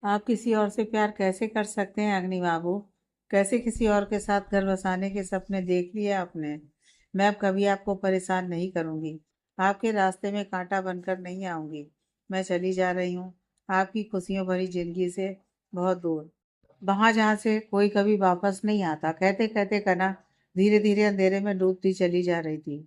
आप किसी और से प्यार कैसे कर सकते हैं अग्नि बाबू? कैसे किसी और के साथ घर बसाने के सपने देख लिए आपने? मैं अब कभी आपको परेशान नहीं करूंगी। आपके रास्ते में कांटा बनकर नहीं आऊंगी। मैं चली जा रही हूँ आपकी खुशियों भरी जिंदगी से बहुत दूर, वहां जहाँ से कोई कभी वापस नहीं आता। कहते कहते कना धीरे धीरे अंधेरे में डूबती चली जा रही थी।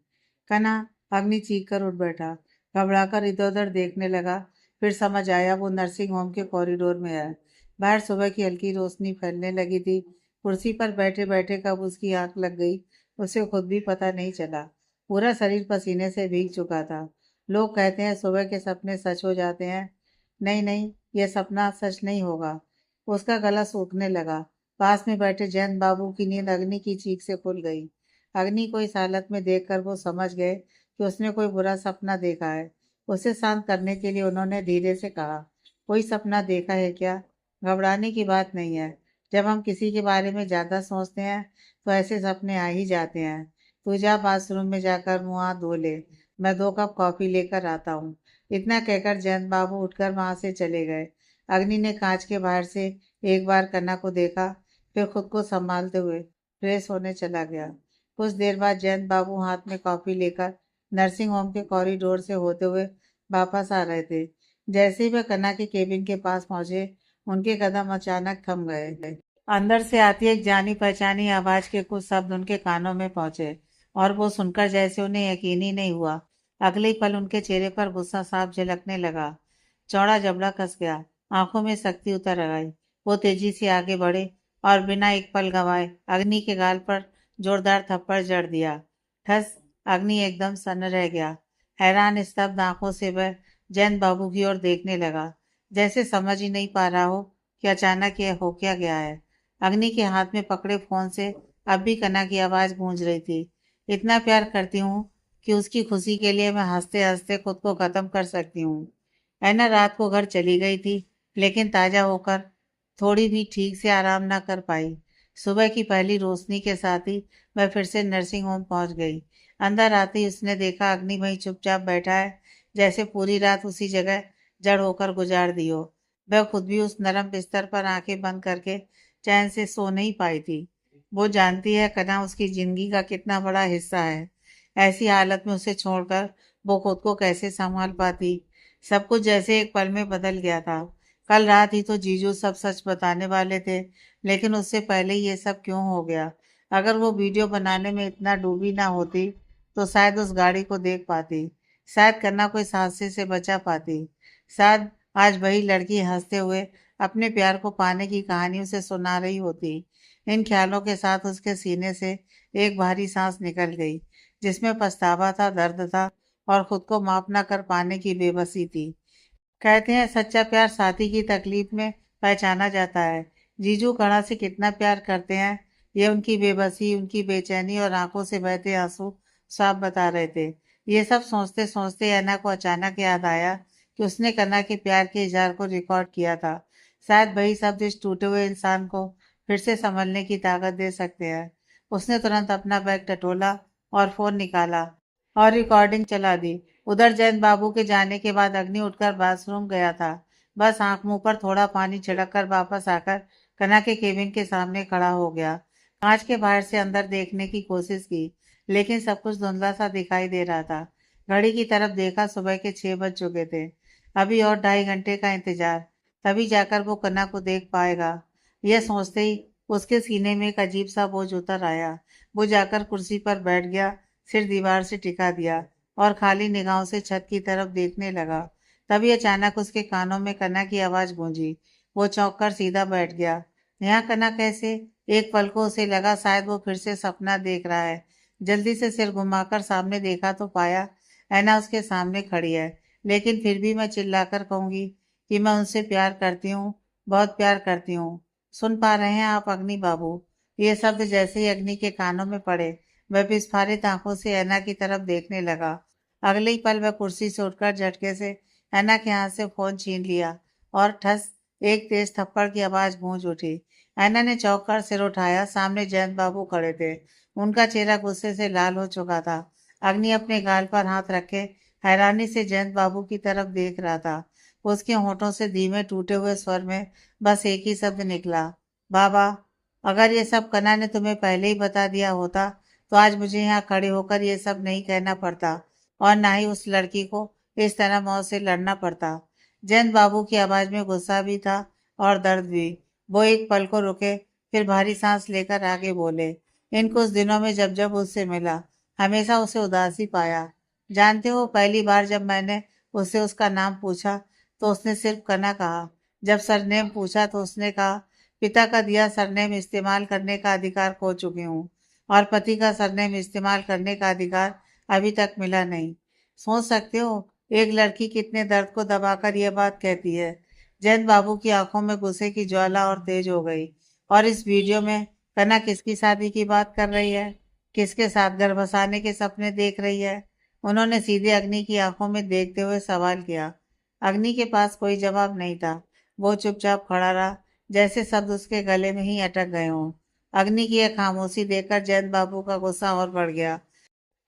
कना, अग्नि चीख कर उठ बैठा, घबराकर इधर उधर देखने लगा। फिर समझ आया, वो नर्सिंग होम के कॉरिडोर में है। बाहर सुबह की हल्की रोशनी फैलने लगी थी। कुर्सी पर बैठे बैठे कब उसकी आंख लग गई, उसे खुद भी पता नहीं चला। पूरा शरीर पसीने से भीग चुका था। लोग कहते हैं सुबह के सपने सच हो जाते हैं। नहीं नहीं, यह सपना सच नहीं होगा। उसका गला सूखने लगा। पास में बैठे जयंत बाबू की नींद अग्नि की चीख से खुल गई। अग्नि को इस हालत में देखकर वो समझ गए कि उसने कोई बुरा सपना देखा है। उसे शांत करने के लिए उन्होंने धीरे से कहा, कोई सपना देखा है क्या? घबराने की बात नहीं है। जब हम किसी के बारे में ज्यादा सोचते हैं तो ऐसे सपने आ ही जाते हैं। तू जा बाथरूम में जाकर मुंह हाथ धो ले, मैं 2 कप कॉफी लेकर आता हूँ। इतना कहकर जयंत बाबू उठकर वहां से चले गए। अग्नि ने कांच के बाहर से एक बार कन्ना को देखा, फिर खुद को संभालते हुए फ्रेश होने चला गया। कुछ देर बाद जयंत बाबू हाथ में कॉफी लेकर नर्सिंग होम के कॉरिडोर से होते हुए वापस आ रहे थे। जैसे ही वह कन्ना के केबिन के पास पहुंचे, उनके कदम अचानक थम गए। अंदर से आती एक जानी पहचानी आवाज के कुछ शब्द उनके कानों में पहुंचे, और वो सुनकर जैसे उन्हें यकीन ही नहीं हुआ। अगले ही पल उनके चेहरे पर गुस्सा साफ झलकने लगा। चौड़ा जबड़ा कस गया, आंखों में शक्ति उतर आई। वो तेजी से आगे बढ़े और बिना एक पल गंवाए अग्नि के गाल पर जोरदार थप्पड़ जड़ दिया। ठस। अग्नि एकदम सन्न रह गया। हैरान स्तब्ध आंखों से वह जयंत बाबू की ओर देखने लगा, जैसे समझ ही नहीं पा रहा हो कि अचानक यह हो क्या गया है। अग्नि के हाथ में पकड़े फोन से अब भी कना की आवाज गूंज रही थी, इतना प्यार करती हूँ कि उसकी खुशी के लिए मैं हंसते हंसते खुद को खत्म कर सकती हूँ। ऐना रात को घर चली गई थी, लेकिन ताजा होकर थोड़ी भी ठीक से आराम ना कर पाई। सुबह की पहली रोशनी के साथ ही वह फिर से नर्सिंग होम पहुंच गई। अंदर आते ही उसने देखा अग्नि वहीं चुपचाप बैठा है, जैसे पूरी रात उसी जगह जड़ होकर गुजार दी हो। वह खुद भी उस नरम बिस्तर पर आंखें बंद करके चैन से सो नहीं पाई थी। वो जानती है कना उसकी जिंदगी का कितना बड़ा हिस्सा है। ऐसी हालत में उसे छोड़कर वो खुद को कैसे संभाल पाती। सब कुछ जैसे एक पल में बदल गया था। कल रात ही तो जीजू सब सच बताने वाले थे, लेकिन उससे पहले ही ये सब क्यों हो गया? अगर वो वीडियो बनाने में इतना डूबी ना होती तो शायद उस गाड़ी को देख पाती, शायद कन्ना को इस हादसे से बचा पाती, शायद आज वही लड़की हंसते हुए अपने प्यार को पाने की कहानी उसे सुना रही होती। इन ख्यालों के साथ उसके सीने से एक भारी सांस निकल गई, जिसमें पछतावा था, दर्द था, और खुद को माफ न कर पाने की बेबसी थी। कहते हैं सच्चा प्यार साथी की तकलीफ में पहचाना जाता है। जीजू कणा से कितना प्यार करते हैं, ये उनकी बेबसी, उनकी बेचैनी और आंखों से बहते आंसू साफ बता रहे थे। ये सब सोचते सोचते ऐना को अचानक याद आया कि उसने कन्ना के प्यार के इजहार को रिकॉर्ड किया था। शायद वही शब्द इस टूटे हुए इंसान को फिर से संभलने की ताकत दे सकते हैं। उसने तुरंत अपना बैग टटोला और फोन निकाला और रिकॉर्डिंग चला दी। उधर जयंत बाबू के जाने के बाद अग्नि उठकर बाथरूम गया था। बस आंख मुंह पर थोड़ा पानी छिड़क कर वापस आकर कना के केबिन के सामने खड़ा हो गया। कांच के बाहर से अंदर देखने की कोशिश की, लेकिन सब कुछ धुंधला सा दिखाई दे रहा था। घड़ी की तरफ देखा, सुबह के 6 बज चुके थे। अभी और 2.5 घंटे का इंतजार, तभी जाकर वो कन्ना को देख पाएगा। यह सोचते ही उसके सीने में एक अजीब सा बोझ उतर आया। वो जाकर कुर्सी पर बैठ गया, सिर दीवार से टिका दिया और खाली निगाहों से छत की तरफ देखने लगा। तभी अचानक उसके कानों में कन्ना की आवाज गूंजी। वो चौंक कर सीधा बैठ गया। यहाँ कन्ना कैसे? एक पल को उसे लगा शायद वो फिर से सपना देख रहा है। जल्दी से सिर घुमाकर सामने देखा तो पाया ऐना उसके सामने खड़ी है। लेकिन फिर भी मैं चिल्लाकर कहूंगी कि मैं उनसे प्यार करती हूँ, बहुत प्यार करती हूँ। सुन पा रहे हैं आप अग्नि बाबू? ये शब्द जैसे ही अग्नि के कानों में पड़े, वह विस्फारित आंखों से ऐना की तरफ देखने लगा। अगले ही पल वह कुर्सी से उठकर झटके से ऐना के हाथ से फोन छीन लिया और ठस, एक तेज थप्पड़ की आवाज गूंज उठी। ऐना ने चौंक कर सिर उठाया। सामने जयंत बाबू खड़े थे। उनका चेहरा गुस्से से लाल हो चुका था। अग्नि अपने गाल पर हाथ रखे हैरानी से जयंत बाबू की तरफ देख रहा था। उसके होठों से धीमे टूटे हुए स्वर में बस एक ही शब्द निकला, बाबा। अगर ये सब कना ने तुम्हें पहले ही बता दिया होता तो आज मुझे यहाँ खड़े होकर ये सब नहीं कहना पड़ता और ना ही उस लड़की को इस तरह मौत से लड़ना पड़ता। जयंत बाबू की आवाज में गुस्सा भी था और दर्द भी। वो एक पल को रुके, फिर भारी सांस लेकर आगे बोले, इन कुछ दिनों में जब जब उससे मिला हमेशा उसे उदासी पाया। जानते हो, पहली बार जब मैंने उससे उसका नाम पूछा तो उसने सिर्फ कना कहा। जब सरनेम पूछा तो उसने कहा, पिता का दिया सरनेम इस्तेमाल करने का अधिकार खो चुकी हूँ और पति का सरनेम इस्तेमाल करने का अधिकार अभी तक मिला नहीं। सोच सकते हो एक लड़की कितने दर्द को दबाकर यह बात कहती है। जयंत बाबू की आंखों में गुस्से की ज्वाला और तेज हो गई। और इस वीडियो में कना किसकी शादी की बात कर रही है, किसके साथ घर बसाने के सपने देख रही है? उन्होंने सीधे अग्नि की आंखों में देखते हुए सवाल किया। अग्नि के पास कोई जवाब नहीं था। वो चुपचाप खड़ा रहा, जैसे शब्द उसके गले में ही अटक गए हों। अग्नि की यह खामोशी देखकर जयंत बाबू का गुस्सा और बढ़ गया।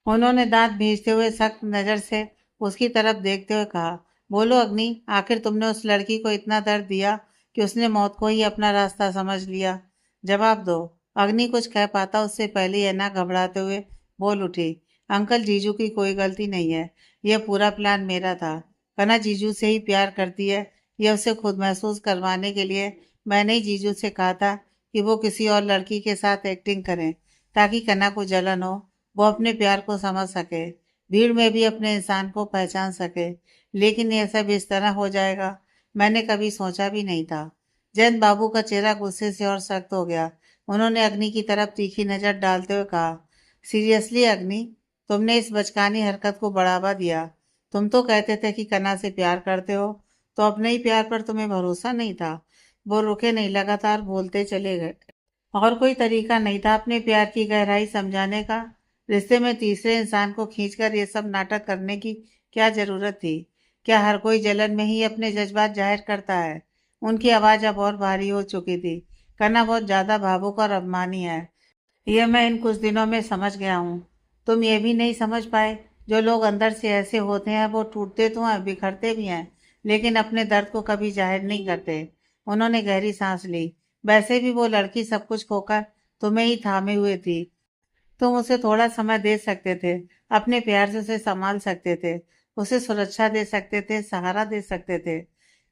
उन्होंने दांत भींचते हुए सख्त नजर से उसकी तरफ देखते हुए कहा, बोलो अग्नि, आखिर तुमने उस लड़की को इतना दर्द दिया कि उसने मौत को ही अपना रास्ता समझ लिया। जवाब दो। अग्नि कुछ कह पाता उससे पहले अन्ना घबराते हुए बोल उठी, अंकल, जीजू की कोई गलती नहीं है। यह पूरा प्लान मेरा था। कना जीजू से ही प्यार करती है, यह उसे खुद महसूस करवाने के लिए मैंने ही जीजू से कहा था कि वो किसी और लड़की के साथ एक्टिंग करें ताकि कना को जलन हो, वो अपने प्यार को समझ सके, भीड़ में भी अपने इंसान को पहचान सके। लेकिन यह सब इस तरह हो जाएगा मैंने कभी सोचा भी नहीं था। जयंत बाबू का चेहरा गुस्से से और सख्त हो गया। उन्होंने अग्नि की तरफ तीखी नजर डालते हुए कहा, सीरियसली अग्नि, तुमने इस बचकानी हरकत को बढ़ावा दिया। तुम तो कहते थे कि कना से प्यार करते हो, तो अपने ही प्यार पर तुम्हें भरोसा नहीं था। वो रुके नहीं, लगातार बोलते चले गए। और कोई तरीका नहीं था अपने प्यार की गहराई समझाने का? रिश्ते में तीसरे इंसान को खींचकर ये सब नाटक करने की क्या जरूरत थी? क्या हर कोई जलन में ही अपने जज्बात जाहिर करता है? उनकी आवाज अब और भारी हो चुकी थी। कना बहुत ज्यादा भावुक और अभिमानी है, यह मैं इन कुछ दिनों में समझ गया हूँ। तुम ये भी नहीं समझ पाए, जो लोग अंदर से ऐसे होते हैं वो टूटते तो हैं, बिखरते भी हैं, लेकिन अपने दर्द को कभी जाहिर नहीं करते। उन्होंने गहरी सांस ली। वैसे भी वो लड़की सब कुछ खोकर तुम्हें ही थामे हुए थी। तुम उसे थोड़ा समय दे सकते थे, अपने प्यार से उसे संभाल सकते थे, उसे सुरक्षा दे सकते थे, सहारा दे सकते थे।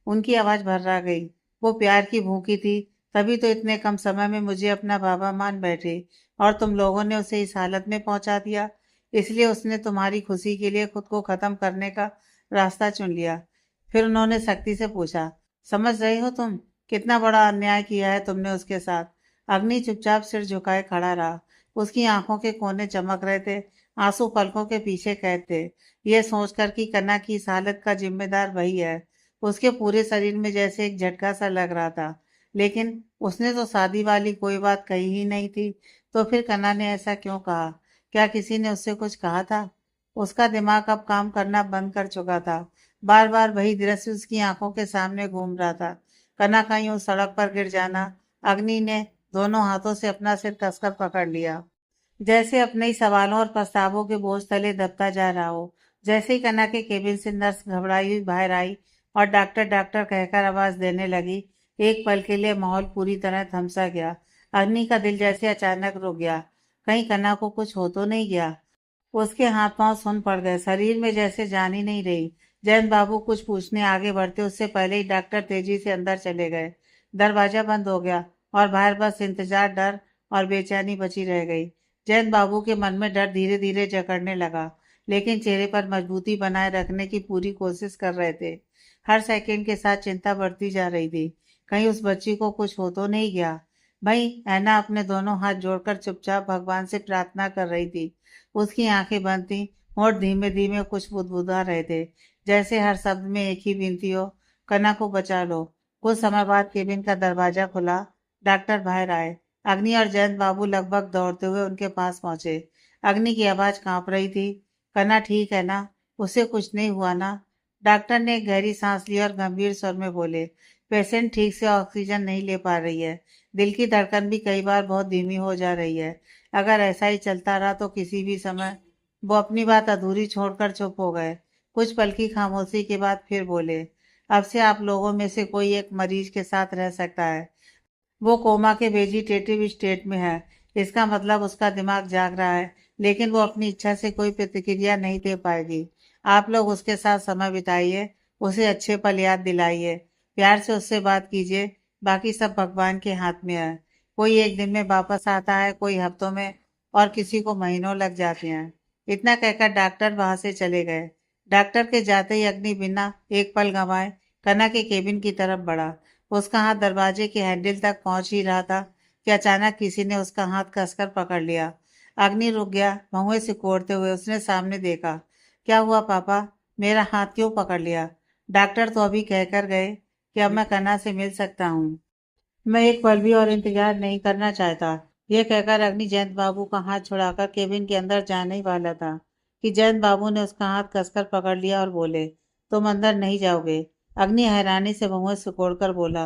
उनकी आवाज भर्रा गई। वो प्यार की भूखी थी, तभी तो इतने कम समय में मुझे अपना बाबा मान बैठी, और तुम लोगों ने उसे इस हालत में पहुंचा दिया। इसलिए उसने तुम्हारी खुशी के लिए खुद को खत्म करने का रास्ता चुन लिया। फिर उन्होंने सख्ती से पूछा, समझ रहे हो तुम कितना बड़ा अन्याय किया है तुमने उसके साथ? अग्नि चुपचाप सिर झुकाए खड़ा रहा। उसकी आंखों के कोने चमक रहे थे, आंसू पलकों के पीछे कैद थे। यह सोचकर कि कन्ना की इस हालत का जिम्मेदार वही है। उसके पूरे शरीर में जैसे एक झटका सा लग रहा था। लेकिन उसने तो शादी वाली कोई बात कही ही नहीं थी, तो फिर कन्ना ने ऐसा क्यों कहा? क्या किसी ने उससे कुछ कहा था? उसका दिमाग अब काम करना बंद कर चुका था। बार बार वही दृश्य उसकी आंखों के सामने घूम रहा था। कन्ना का यूं सड़क पर गिर जाना। अग्नि ने दोनों हाथों से अपना सिर कसकर पकड़ लिया, जैसे अपने ही सवालों और प्रस्तावों के बोझ तले दबता जा रहा हो। जैसे ही कन्ना के केबिन से नर्स घबराई हुई बाहर आई और डॉक्टर डॉक्टर कहकर आवाज देने लगी, एक पल के लिए माहौल पूरी तरह थमसा गया। अग्नि का दिल जैसे अचानक रुक गया। कहीं कन्ना को कुछ हो तो नहीं गया? उसके हाथ पांव सुन पड़ गए, शरीर में जैसे जान ही नहीं रही। जयंत बाबू कुछ पूछने आगे बढ़ते उससे पहले ही डॉक्टर तेजी से अंदर चले गए। दरवाजा बंद हो गया और बाहर बस इंतजार, डर और बेचैनी बची रह गई। जयंत बाबू के मन में डर धीरे धीरे जकड़ने लगा, लेकिन चेहरे पर मजबूती बनाए रखने की पूरी कोशिश कर रहे थे। हर सेकंड के साथ चिंता बढ़ती जा रही थी, कहीं उस बच्ची को कुछ हो तो नहीं गया। भाई, ऐना अपने दोनों हाथ जोड़कर चुपचाप भगवान से प्रार्थना कर रही थी। उसकी आंखें बंद थीं, होंठ धीमे धीमे कुछ बुदबुदा रहे थे, जैसे हर शब्द में एक ही विनती हो, कन्ना को बचा लो। कुछ समय बाद केबिन का दरवाजा खुला, डॉक्टर बाहर आए। अग्नि और जयंत बाबू लगभग दौड़ते हुए उनके पास पहुंचे। अग्नि की आवाज कांप रही थी, कन्ना ठीक है ना? उसे कुछ नहीं हुआ ना? डॉक्टर ने एक गहरी सांस ली और गंभीर स्वर में बोले, पेशेंट ठीक से ऑक्सीजन नहीं ले पा रही है, दिल की धड़कन भी कई बार बहुत धीमी हो जा रही है। अगर ऐसा ही चलता रहा तो किसी भी समय। वो अपनी बात अधूरी छोड़कर चुप हो गए। कुछ पल की खामोशी के बाद फिर बोले, अब से आप लोगों में से कोई एक मरीज के साथ रह सकता है। वो कोमा के वेजिटेटिव स्टेट में है। इसका मतलब उसका दिमाग जाग रहा है, लेकिन वो अपनी इच्छा से कोई प्रतिक्रिया नहीं दे पाएगी। आप लोग उसके साथ समय बिताइए, उसे अच्छे पल याद दिलाइए, प्यार से उससे बात कीजिए। बाकी सब भगवान के हाथ में है। कोई एक दिन में वापस आता है, कोई हफ्तों में, और किसी को महीनों लग जाते हैं। इतना कहकर डॉक्टर वहां से चले गए। डॉक्टर के जाते ही अग्नि बिना एक पल गंवाए कना के केबिन की तरफ बढ़ा। उसका हाथ दरवाजे के हैंडल तक पहुंच ही रहा था कि अचानक किसी ने उसका हाथ कसकर पकड़ लिया। अग्नि रुक गया। भौंवे सिकोड़ते हुए उसने सामने देखा। क्या हुआ पापा? मेरा हाथ क्यों पकड़ लिया? डॉक्टर तो अभी कहकर गए कि अब मैं कन्ना से मिल सकता हूँ। मैं एक पल भी और इंतजार नहीं करना चाहता। यह कहकर अग्नि जयंत बाबू का हाथ छुड़ाकर केबिन के अंदर जाने ही वाला था कि जयंत बाबू ने उसका हाथ कसकर पकड़ लिया और बोले, तुम अंदर नहीं जाओगे? अग्नि हैरानी से भौहें सिकोड़कर बोला,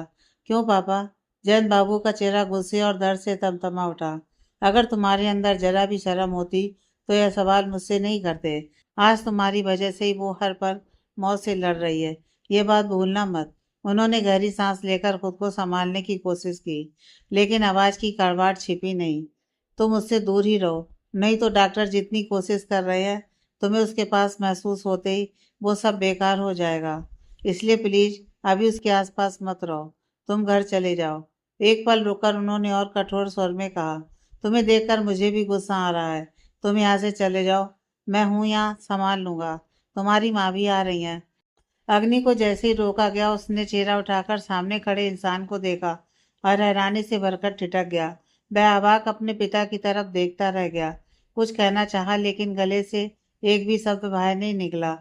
क्यों पापा? जयंत बाबू का चेहरा गुस्से और दर्द से तमतमा उठा। अगर तुम्हारे अंदर जरा भी शर्म होती तो यह सवाल मुझसे नहीं करते। आज तुम्हारी वजह से ही वो हर पल मौत से लड़ रही है। ये बात भूलना मत। उन्होंने गहरी सांस लेकर खुद को संभालने की कोशिश की, लेकिन आवाज की कड़वाहट छिपी नहीं। तुम उससे दूर ही रहो, नहीं तो डॉक्टर जितनी कोशिश कर रहे हैं, तुम्हें उसके पास महसूस होते ही वो सब बेकार हो जाएगा। इसलिए प्लीज अभी उसके आसपास मत रहो। तुम घर चले जाओ। एक पल रुककर उन्होंने और कठोर स्वर में कहा, तुम्हें देखकर मुझे भी गुस्सा आ रहा है। तुम यहाँ से चले जाओ। मैं हूं यहाँ, संभाल लूंगा। तुम्हारी माँ भी आ रही है। अग्नि को जैसे ही रोका गया, उसने चेहरा उठाकर सामने खड़े इंसान को देखा और हैरानी से भरकर ठिठक गया। वह अवाक अपने पिता की तरफ देखता रह गया। कुछ कहना चाहा, लेकिन गले से एक भी शब्द बाहर नहीं निकला।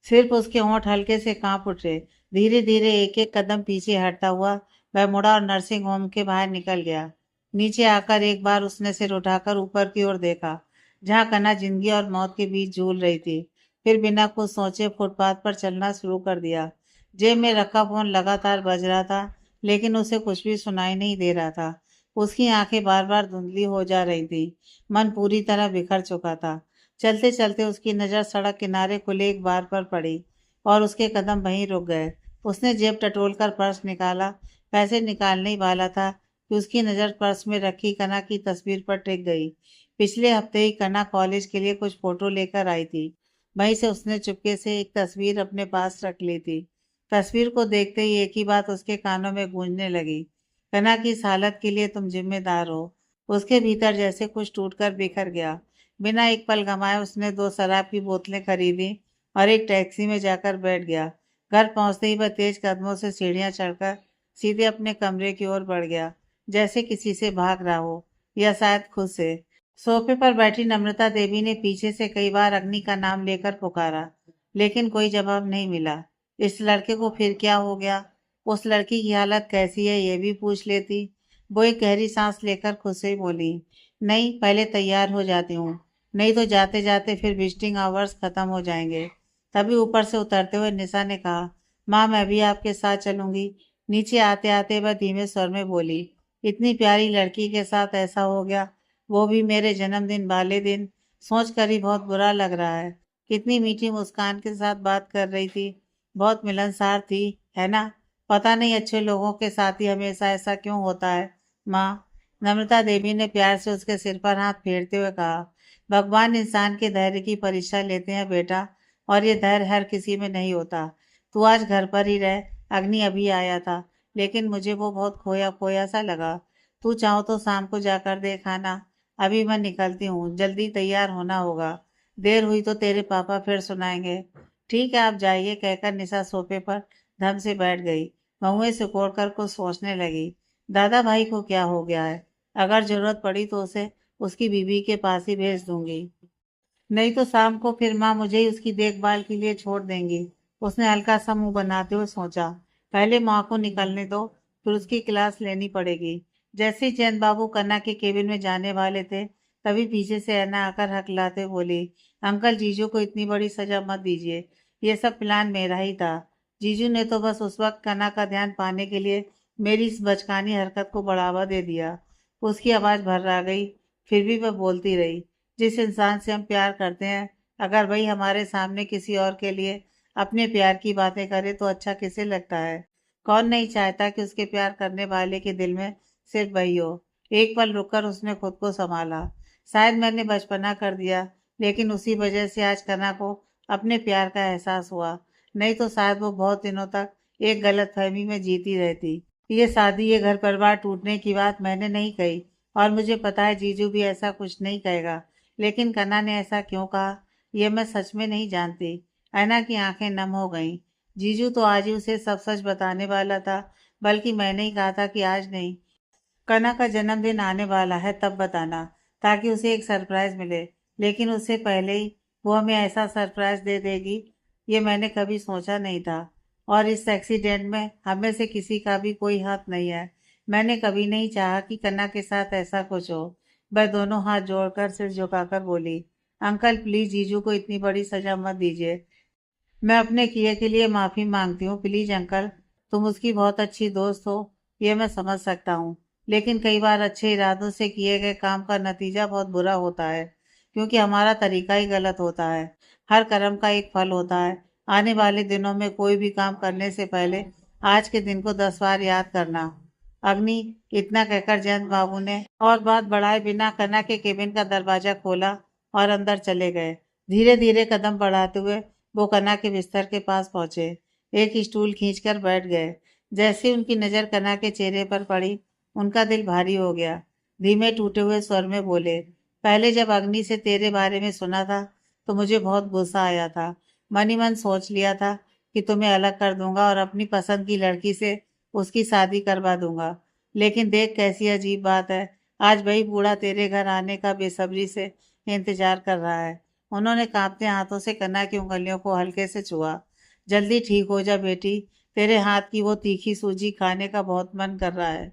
सिर्फ उसके होंठ हल्के से कांप उठे। धीरे धीरे एक एक कदम पीछे हटता हुआ वह मुड़ा और नर्सिंग होम के बाहर निकल गया। नीचे आकर एक बार उसने सिर उठाकर ऊपर की ओर देखा, जहाँ कन्ना जिंदगी और मौत के बीच झूल रही थी। फिर बिना कुछ सोचे फुटपाथ पर चलना शुरू कर दिया। जेब में रखा फोन लगातार बज रहा था, लेकिन उसे कुछ भी सुनाई नहीं दे रहा था। उसकी आंखें बार बार धुंधली हो जा रही थी। मन पूरी तरह बिखर चुका था। चलते चलते उसकी नज़र सड़क किनारे खुले एक बार पर पड़ी और उसके कदम वहीं रुक गए। उसने जेब टटोलकर पर्स निकाला। पैसे निकालने ही वाला था कि उसकी नज़र पर्स में रखी कना की तस्वीर पर टिक गई। पिछले हफ्ते ही कना कॉलेज के लिए कुछ फोटो लेकर आई थी। वहीं से उसने चुपके से एक तस्वीर अपने पास रख ली थी। तस्वीर को देखते ही एक ही बात उसके कानों में गूंजने लगी, कना की इस हालत के लिए तुम जिम्मेदार हो। उसके भीतर जैसे कुछ टूटकर बिखर गया। बिना एक पल गंवाए उसने 2 शराब की बोतलें खरीदी और एक टैक्सी में जाकर बैठ गया। घर पहुंचते ही वह तेज कदमों से सीढ़ियां चढ़कर सीधे अपने कमरे की ओर बढ़ गया, जैसे किसी से भाग रहा हो, या शायद खुद से। सोफे पर बैठी नम्रता देवी ने पीछे से कई बार अग्नि का नाम लेकर पुकारा, लेकिन कोई जवाब नहीं मिला। इस लड़के को फिर क्या हो गया? उस लड़की की हालत कैसी है, ये भी पूछ लेती। वो एक गहरी सांस लेकर खुद से ही बोली, नहीं, पहले तैयार हो जाती हूँ, नहीं तो जाते जाते फिर विजिटिंग आवर्स खत्म हो जाएंगे। तभी ऊपर से उतरते हुए निशा ने कहा, माँ मैं भी आपके साथ चलूंगी। नीचे आते आते वह धीमे स्वर में बोली, इतनी प्यारी लड़की के साथ ऐसा हो गया, वो भी मेरे जन्मदिन वाले दिन। सोच कर ही बहुत बुरा लग रहा है। कितनी मीठी मुस्कान के साथ बात कर रही थी, बहुत मिलनसार थी, है ना? पता नहीं अच्छे लोगों के साथ ही हमेशा ऐसा क्यों होता है माँ। नम्रता देवी ने प्यार से उसके सिर पर हाथ फेरते हुए कहा, भगवान इंसान के धैर्य की परीक्षा लेते हैं बेटा, और ये धैर्य हर किसी में नहीं होता। तू आज घर पर ही रह। अग्नि अभी आया था, लेकिन मुझे वो बहुत खोया खोया सा लगा। तू चाहो तो शाम को जाकर देख आना। अभी मैं निकलती हूँ, जल्दी तैयार होना होगा। देर हुई तो तेरे पापा फिर सुनाएंगे। ठीक है, आप जाइए, कहकर निशा सोफे पर धम से बैठ गई। बहुएं सिकोड़कर कुछ सोचने लगी। दादा भाई को क्या हो गया है? अगर जरूरत पड़ी तो उसे उसकी बीवी के पास ही भेज दूंगी, नहीं तो शाम को फिर माँ मुझे ही उसकी देखभाल के लिए छोड़ देंगी। उसने हल्का सा मुंह बनाते हुए सोचा, पहले माँ को निकलने दो, फिर उसकी क्लास लेनी पड़ेगी। जैसे ही जैन बाबू कन्ना के केबिन में जाने वाले थे, तभी पीछे से ऐना आकर हकलाते बोली, अंकल जीजू को इतनी बड़ी सजा मत दीजिए, ये सब प्लान मेरा ही था। जीजू ने तो बस उस वक्त कन्ना का ध्यान पाने के लिए मेरी इस बचकानी हरकत को बढ़ावा दे दिया। उसकी आवाज भर्रा गई, फिर भी वह बोलती रही, जिस इंसान से हम प्यार करते हैं, अगर वही हमारे सामने किसी और के लिए अपने प्यार की बातें करे तो अच्छा किसे लगता है। कौन नहीं चाहता कि उसके प्यार करने वाले के दिल में सिर्फ वही हो। एक पल रुककर उसने खुद को संभाला। शायद मैंने बचपना कर दिया, लेकिन उसी वजह से आज कना को अपने प्यार का एहसास हुआ। नहीं तो शायद वो बहुत दिनों तक एक गलत फहमी में जीती रहती। ये शादी, ये घर परिवार टूटने की बात मैंने नहीं कही, और मुझे पता है जीजू भी ऐसा कुछ नहीं कहेगा। लेकिन कन्ना ने ऐसा क्यों कहा, ये मैं सच में नहीं जानती। ऐना की आंखें नम हो गईं। जीजू तो आज ही उसे सब सच बताने वाला था, बल्कि मैंने ही कहा था कि आज नहीं, कना का जन्मदिन आने वाला है तब बताना, ताकि उसे एक सरप्राइज मिले। लेकिन उससे पहले ही वो हमें ऐसा सरप्राइज दे देगी, ये मैंने कभी सोचा नहीं था। और इस एक्सीडेंट में हमें से किसी का भी कोई हाथ नहीं है। मैंने कभी नहीं चाहा कि कन्ना के साथ ऐसा कुछ हो। वह दोनों हाथ जोड़कर सिर झुकाकर बोली, अंकल प्लीज जीजू को इतनी बड़ी सजा मत दीजिए। मैं अपने किए के लिए माफ़ी मांगती हूँ, प्लीज अंकल। तुम उसकी बहुत अच्छी दोस्त हो, ये मैं समझ सकता हूँ। लेकिन कई बार अच्छे इरादों से किए गए काम का नतीजा बहुत बुरा होता है, क्योंकि हमारा तरीका ही गलत होता है। हर कर्म का एक फल होता है। आने वाले दिनों में कोई भी काम करने से पहले आज के दिन को 10 बार याद करना। अग्नि, इतना कहकर जयंत बाबू ने और बात बढ़ाए बिना कन्ना के केबिन का दरवाजा खोला और अंदर चले गए। धीरे धीरे कदम बढ़ाते हुए वो कन्ना के बिस्तर के पास पहुंचे। एक स्टूल खींचकर बैठ गए। जैसे उनकी नजर कन्ना के चेहरे पर पड़ी, उनका दिल भारी हो गया। धीमे टूटे हुए स्वर में बोले, पहले जब अग्नि से तेरे बारे में सुना था तो मुझे बहुत गुस्सा आया था। मन ही मन सोच लिया था कि तुम्हें अलग कर दूंगा और अपनी पसंद की लड़की से उसकी शादी करवा दूंगा। लेकिन देख कैसी अजीब बात है, आज वही बूढ़ा तेरे घर आने का बेसब्री से इंतजार कर रहा है। उन्होंने कांपते हाथों से कन्ना की उंगलियों को हल्के से छुआ। जल्दी ठीक हो जा बेटी, तेरे हाथ की वो तीखी सूजी खाने का बहुत मन कर रहा है।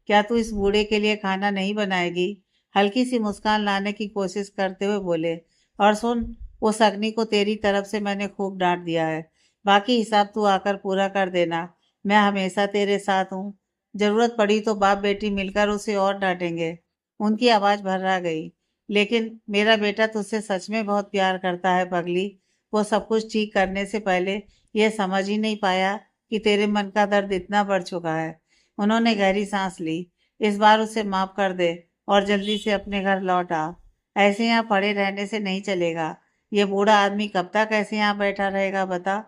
क्या तू इस बूढ़े के लिए खाना नहीं बनाएगी? हल्की सी मुस्कान लाने की कोशिश करते हुए बोले, और सुन, उस अग्नि को तेरी तरफ से मैंने खूब डांट दिया है। बाकी हिसाब तू आकर पूरा कर देना। मैं हमेशा तेरे साथ हूँ। जरूरत पड़ी तो बाप बेटी मिलकर उसे और डांटेंगे। उनकी आवाज भर्रा गई। लेकिन मेरा बेटा तुझसे सच में बहुत प्यार करता है पगली। वो सब कुछ ठीक करने से पहले यह समझ ही नहीं पाया कि तेरे मन का दर्द इतना बढ़ चुका है। उन्होंने गहरी सांस ली। इस बार उसे माफ कर दे और जल्दी से अपने घर लौट आ। ऐसे यहाँ पड़े रहने से नहीं चलेगा। ये बूढ़ा आदमी कब तक ऐसे यहाँ बैठा रहेगा बता?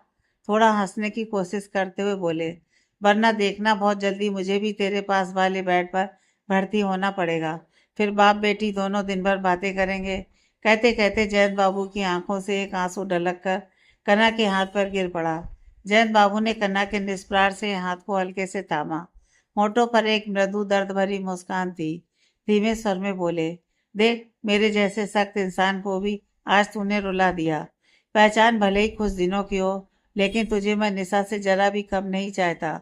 थोड़ा हंसने की कोशिश करते हुए बोले, वरना देखना बहुत जल्दी मुझे भी तेरे पास वाले बेड पर भर्ती होना पड़ेगा। फिर बाप बेटी दोनों दिन भर बातें करेंगे। कहते कहते जयंत बाबू की आंखों से एक आंसू ढलक कर कन्ना के हाथ पर गिर पड़ा। जयंत बाबू ने कन्ना के निस्पृह से हाथ को हल्के से थामा। होठों पर एक मृदु दर्द भरी मुस्कान थी। धीमे स्वर में बोले, देख मेरे जैसे सख्त इंसान को भी आज तूने रुला दिया। पहचान भले ही कुछ दिनों की हो, लेकिन तुझे मैं निशा से जरा भी कम नहीं चाहता।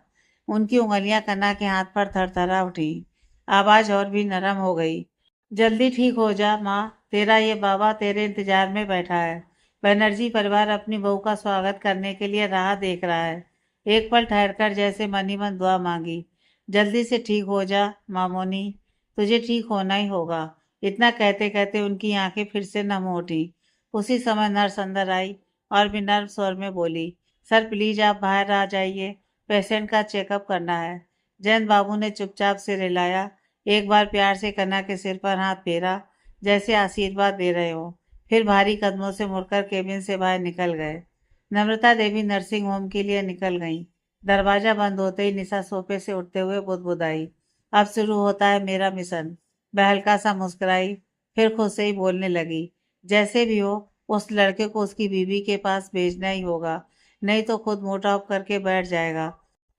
उनकी उंगलियां कन्ना के हाथ पर थरथरा उठी। आवाज और भी नरम हो गई। जल्दी ठीक हो जा माँ, तेरा ये बाबा तेरे इंतजार में बैठा है। बनर्जी परिवार अपनी बहू का स्वागत करने के लिए राह देख रहा है। एक पल ठहरकर जैसे मन ही मन दुआ मांगी, जल्दी से ठीक हो जा मामोनी, तुझे ठीक होना ही होगा। इतना कहते कहते उनकी आंखें फिर से नम हो उठी। उसी समय नर्स अंदर आई और भी नर्म स्वर में बोली, सर प्लीज आप बाहर आ जाइए, पेशेंट का चेकअप करना है। जयंत बाबू ने चुपचाप सिर हिलाया। एक बार प्यार से कन्ना के सिर पर हाथ फेरा, जैसे आशीर्वाद दे रहे हो। फिर भारी कदमों से मुड़कर केबिन से बाहर निकल गए। नम्रता देवी नर्सिंग होम के लिए निकल गईं। दरवाजा बंद होते ही निशा सोफे से उठते हुए बुदबुदाई, अब शुरू होता है मेरा मिशन। वह हल्का सा मुस्कुराई, फिर खुद से ही बोलने लगी, जैसे भी हो उस लड़के को उसकी बीवी के पास भेजना ही होगा, नहीं तो खुद मोटा ऑफ करके बैठ जाएगा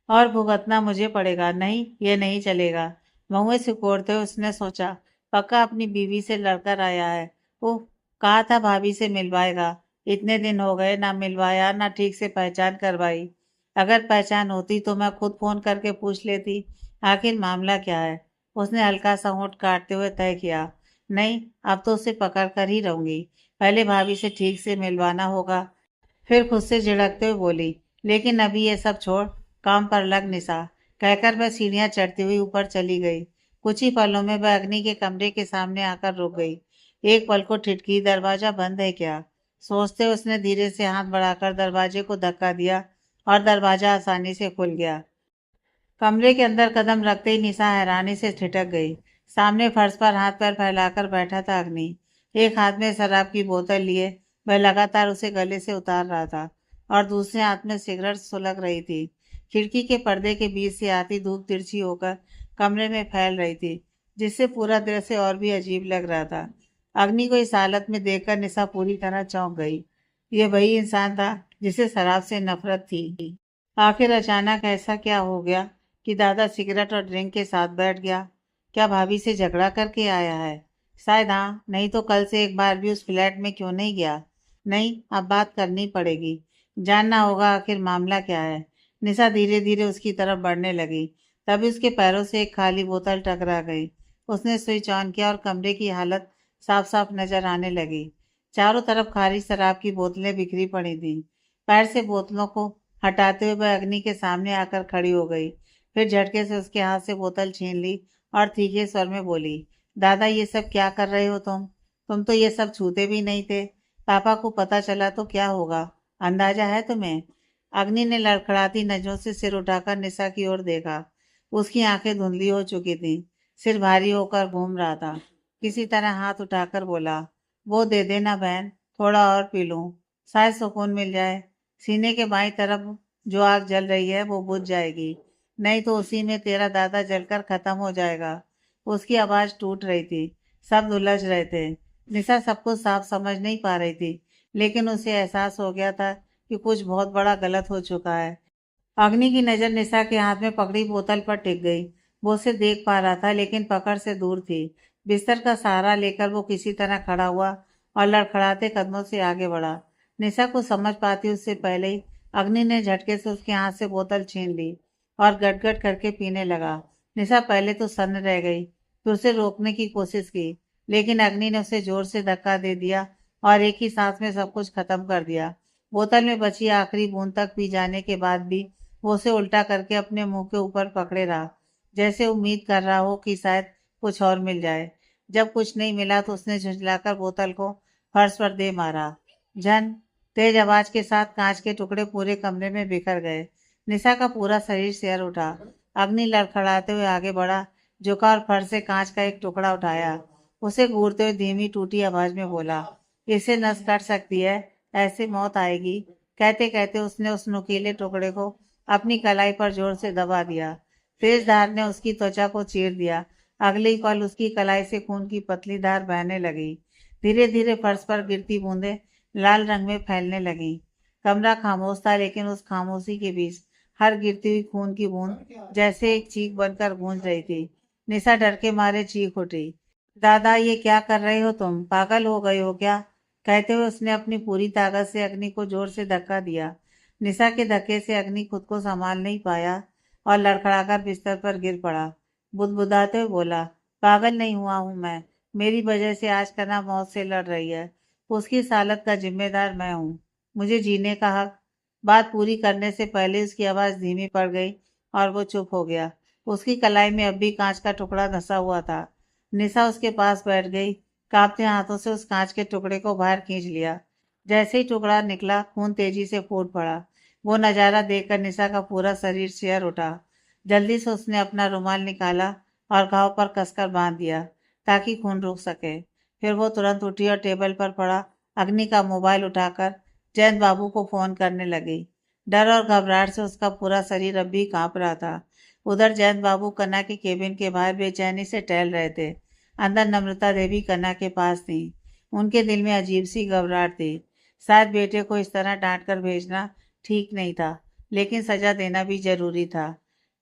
और भुगतना मुझे पड़ेगा। नहीं, ये नहीं चलेगा। मुँह सिकोड़ते हुए उसने सोचा, पक्का अपनी बीवी से लड़कर आया है। ओह, कहा था भाभी से मिलवाएगा। इतने दिन हो गए, ना मिलवाया ना ठीक से पहचान करवाई। अगर पहचान होती तो मैं खुद फोन करके पूछ लेती, आखिर मामला क्या है। उसने हल्का सा होंठ काटते हुए तय किया, नहीं अब तो उसे पकड़ कर ही रहूंगी। पहले भाभी से ठीक से मिलवाना होगा। फिर खुद से झिड़कते हुए बोली, लेकिन अभी ये सब छोड़, काम पर लग निशा। कहकर वह सीढ़ियां चढ़ती हुई ऊपर चली गई। कुछ ही पलों में वह अग्नि के कमरे के सामने आकर रुक गई। एक पल को ठिठकी, दरवाजा बंद है क्या? सोचते उसने धीरे से हाथ बढ़ाकर दरवाजे को धक्का दिया और दरवाजा आसानी से खुल गया। कमरे के अंदर कदम रखते ही निशा हैरानी से ठिठक गई। सामने फर्श पर हाथ पैर फैलाकर बैठा था अग्नि। एक हाथ में शराब की बोतल लिए वह लगातार उसे गले से उतार रहा था और दूसरे हाथ में सिगरेट सुलग रही थी। खिड़की के पर्दे के बीच से आती धूप तिरछी होकर कमरे में फैल रही थी, जिससे पूरा दृश्य और भी अजीब लग रहा था। अग्नि को इस हालत में देखकर निशा पूरी तरह चौंक गई। यह वही इंसान था जिसे शराब से नफरत थी। आखिर अचानक ऐसा क्या हो गया कि दादा सिगरेट और ड्रिंक के साथ बैठ गया? क्या भाभी से झगड़ा करके आया है? शायद हाँ, नहीं तो कल से एक बार भी उस फ्लैट में क्यों नहीं गया? नहीं, अब बात करनी पड़ेगी। जानना होगा आखिर मामला क्या है। निशा धीरे धीरे उसकी तरफ बढ़ने लगी। तभी उसके पैरों से एक खाली बोतल टकरा गई। उसने स्विच ऑन किया और कमरे की हालत साफ साफ नजर आने लगी। चारों तरफ खाली शराब की बोतलें बिखरी पड़ी थी। पैर से बोतलों को हटाते हुए वह अग्नि के सामने आकर खड़ी हो गई। फिर झटके से उसके हाथ से बोतल छीन ली और तीखे स्वर में बोली, दादा ये सब क्या कर रहे हो तुम तो ये सब छूते भी नहीं थे। पापा को पता चला तो क्या होगा? अंदाजा है तुम्हें? अग्नि ने लड़खड़ाती नजरों से सिर उठाकर निशा की ओर देखा। उसकी आंखें धुंधली हो चुकी थी, सिर भारी होकर घूम रहा था। किसी तरह हाथ उठाकर बोला, वो दे देना बहन, थोड़ा और पी लूं, शायद सुकून मिल जाए। सीने के बाईं तरफ जो आग जल रही है वो बुझ जाएगी, नहीं तो उसी में तेरा दादा जलकर खत्म हो जाएगा। उसकी आवाज टूट रही थी, शब्द उलझ रहे थे। निशा सब कुछ साफ समझ नहीं पा रही थी, लेकिन उसे एहसास हो गया था कि कुछ बहुत बड़ा गलत हो चुका है। अग्नि की नजर निशा के हाथ में पकड़ी बोतल पर टिक गई। वो उसे देख पा रहा था, लेकिन पकड़ से दूर थी। बिस्तर का सहारा लेकर वो किसी तरह खड़ा हुआ और लड़खड़ाते कदमों से आगे बढ़ा। निशा को समझ पाती उससे पहले ही अग्नि ने झटके से उसके हाथ से बोतल छीन ली और गटगट करके पीने लगा। निशा पहले तो सन्न रह गई, फिर उसे रोकने की कोशिश की, लेकिन अग्नि ने उसे जोर से धक्का दे दिया और एक ही सांस में सब कुछ खत्म कर दिया। बोतल में बची आखिरी बूंद तक पी जाने के बाद भी वो उसे उल्टा करके अपने मुंह के ऊपर पकड़े रहा, जैसे उम्मीद कर रहा हो कि शायद कुछ और मिल जाए। जब कुछ नहीं मिला तो उसने झुंझलाकर बोतल को फर्श पर दे मारा। झन तेज आवाज के साथ कांच के टुकड़े पूरे कमरे में बिखर गए। निशा का पूरा शरीर सिहर उठा। अग्नि लड़खड़ाते हुए आगे बढ़ा, झुका और फर्श से कांच का एक टुकड़ा उठाया। उसे घूरते हुए धीमी टूटी आवाज में बोला, इसे नस कट सकती है, ऐसे मौत आएगी। कहते कहते उसने उस नुकीले टुकड़े को अपनी कलाई पर जोर से दबा दिया। तेज धार ने उसकी त्वचा को चीर दिया। अगले ही पल उसकी कलाई से खून की पतली धार बहने लगी। धीरे धीरे फर्श पर गिरती बूंदें लाल रंग में फैलने लगी। कमरा खामोश था, लेकिन उस खामोशी के बीच हर गिरती हुई खून की बूंद जैसे एक चीख बनकर गूंज रही थी। निशा डर के मारे चीख उठी, दादा ये क्या कर रहे हो तुम? पागल हो गए हो क्या? कहते हुए उसने अपनी पूरी ताकत से अग्नि को जोर से धक्का दिया। निशा के धक्के से अग्नि खुद को संभाल नहीं पाया और लड़खड़ाकर बिस्तर पर गिर पड़ा। बुदबुदाते हुए बोला, पागल नहीं हुआ हूं मैं, मेरी वजह से आज कना मौत से लड़ रही है। उसकी इस हालत का जिम्मेदार मैं हूँ। मुझे जीने का हक। बात पूरी करने से पहले उसकी आवाज धीमी पड़ गई और वो चुप हो गया। उसकी कलाई में अब भी कांच का टुकड़ा धंसा हुआ था। निशा उसके पास बैठ गई, कांपते हाथों से उस कांच के टुकड़े को बाहर खींच लिया। जैसे ही टुकड़ा निकला, खून तेजी से फूट पड़ा। वो नजारा देखकर निशा का पूरा शरीर सिहर उठा। जल्दी से उसने अपना रुमाल निकाला और घाव पर कसकर बांध दिया, ताकि खून रुक सके। फिर वो तुरंत उठी और टेबल पर पड़ा अग्नि का मोबाइल उठाकर जयंत बाबू को फोन करने लगी। डर और घबराहट से उसका पूरा शरीर अब भी कांप रहा था। उधर जयंत बाबू कन्ना के केबिन के बाहर बेचैनी से टहल रहे थे। अंदर नम्रता देवी कन्ना के पास थी। उनके दिल में अजीब सी घबराहट थी। शायद बेटे को इस तरह डांट कर भेजना ठीक नहीं था, लेकिन सजा देना भी जरूरी था।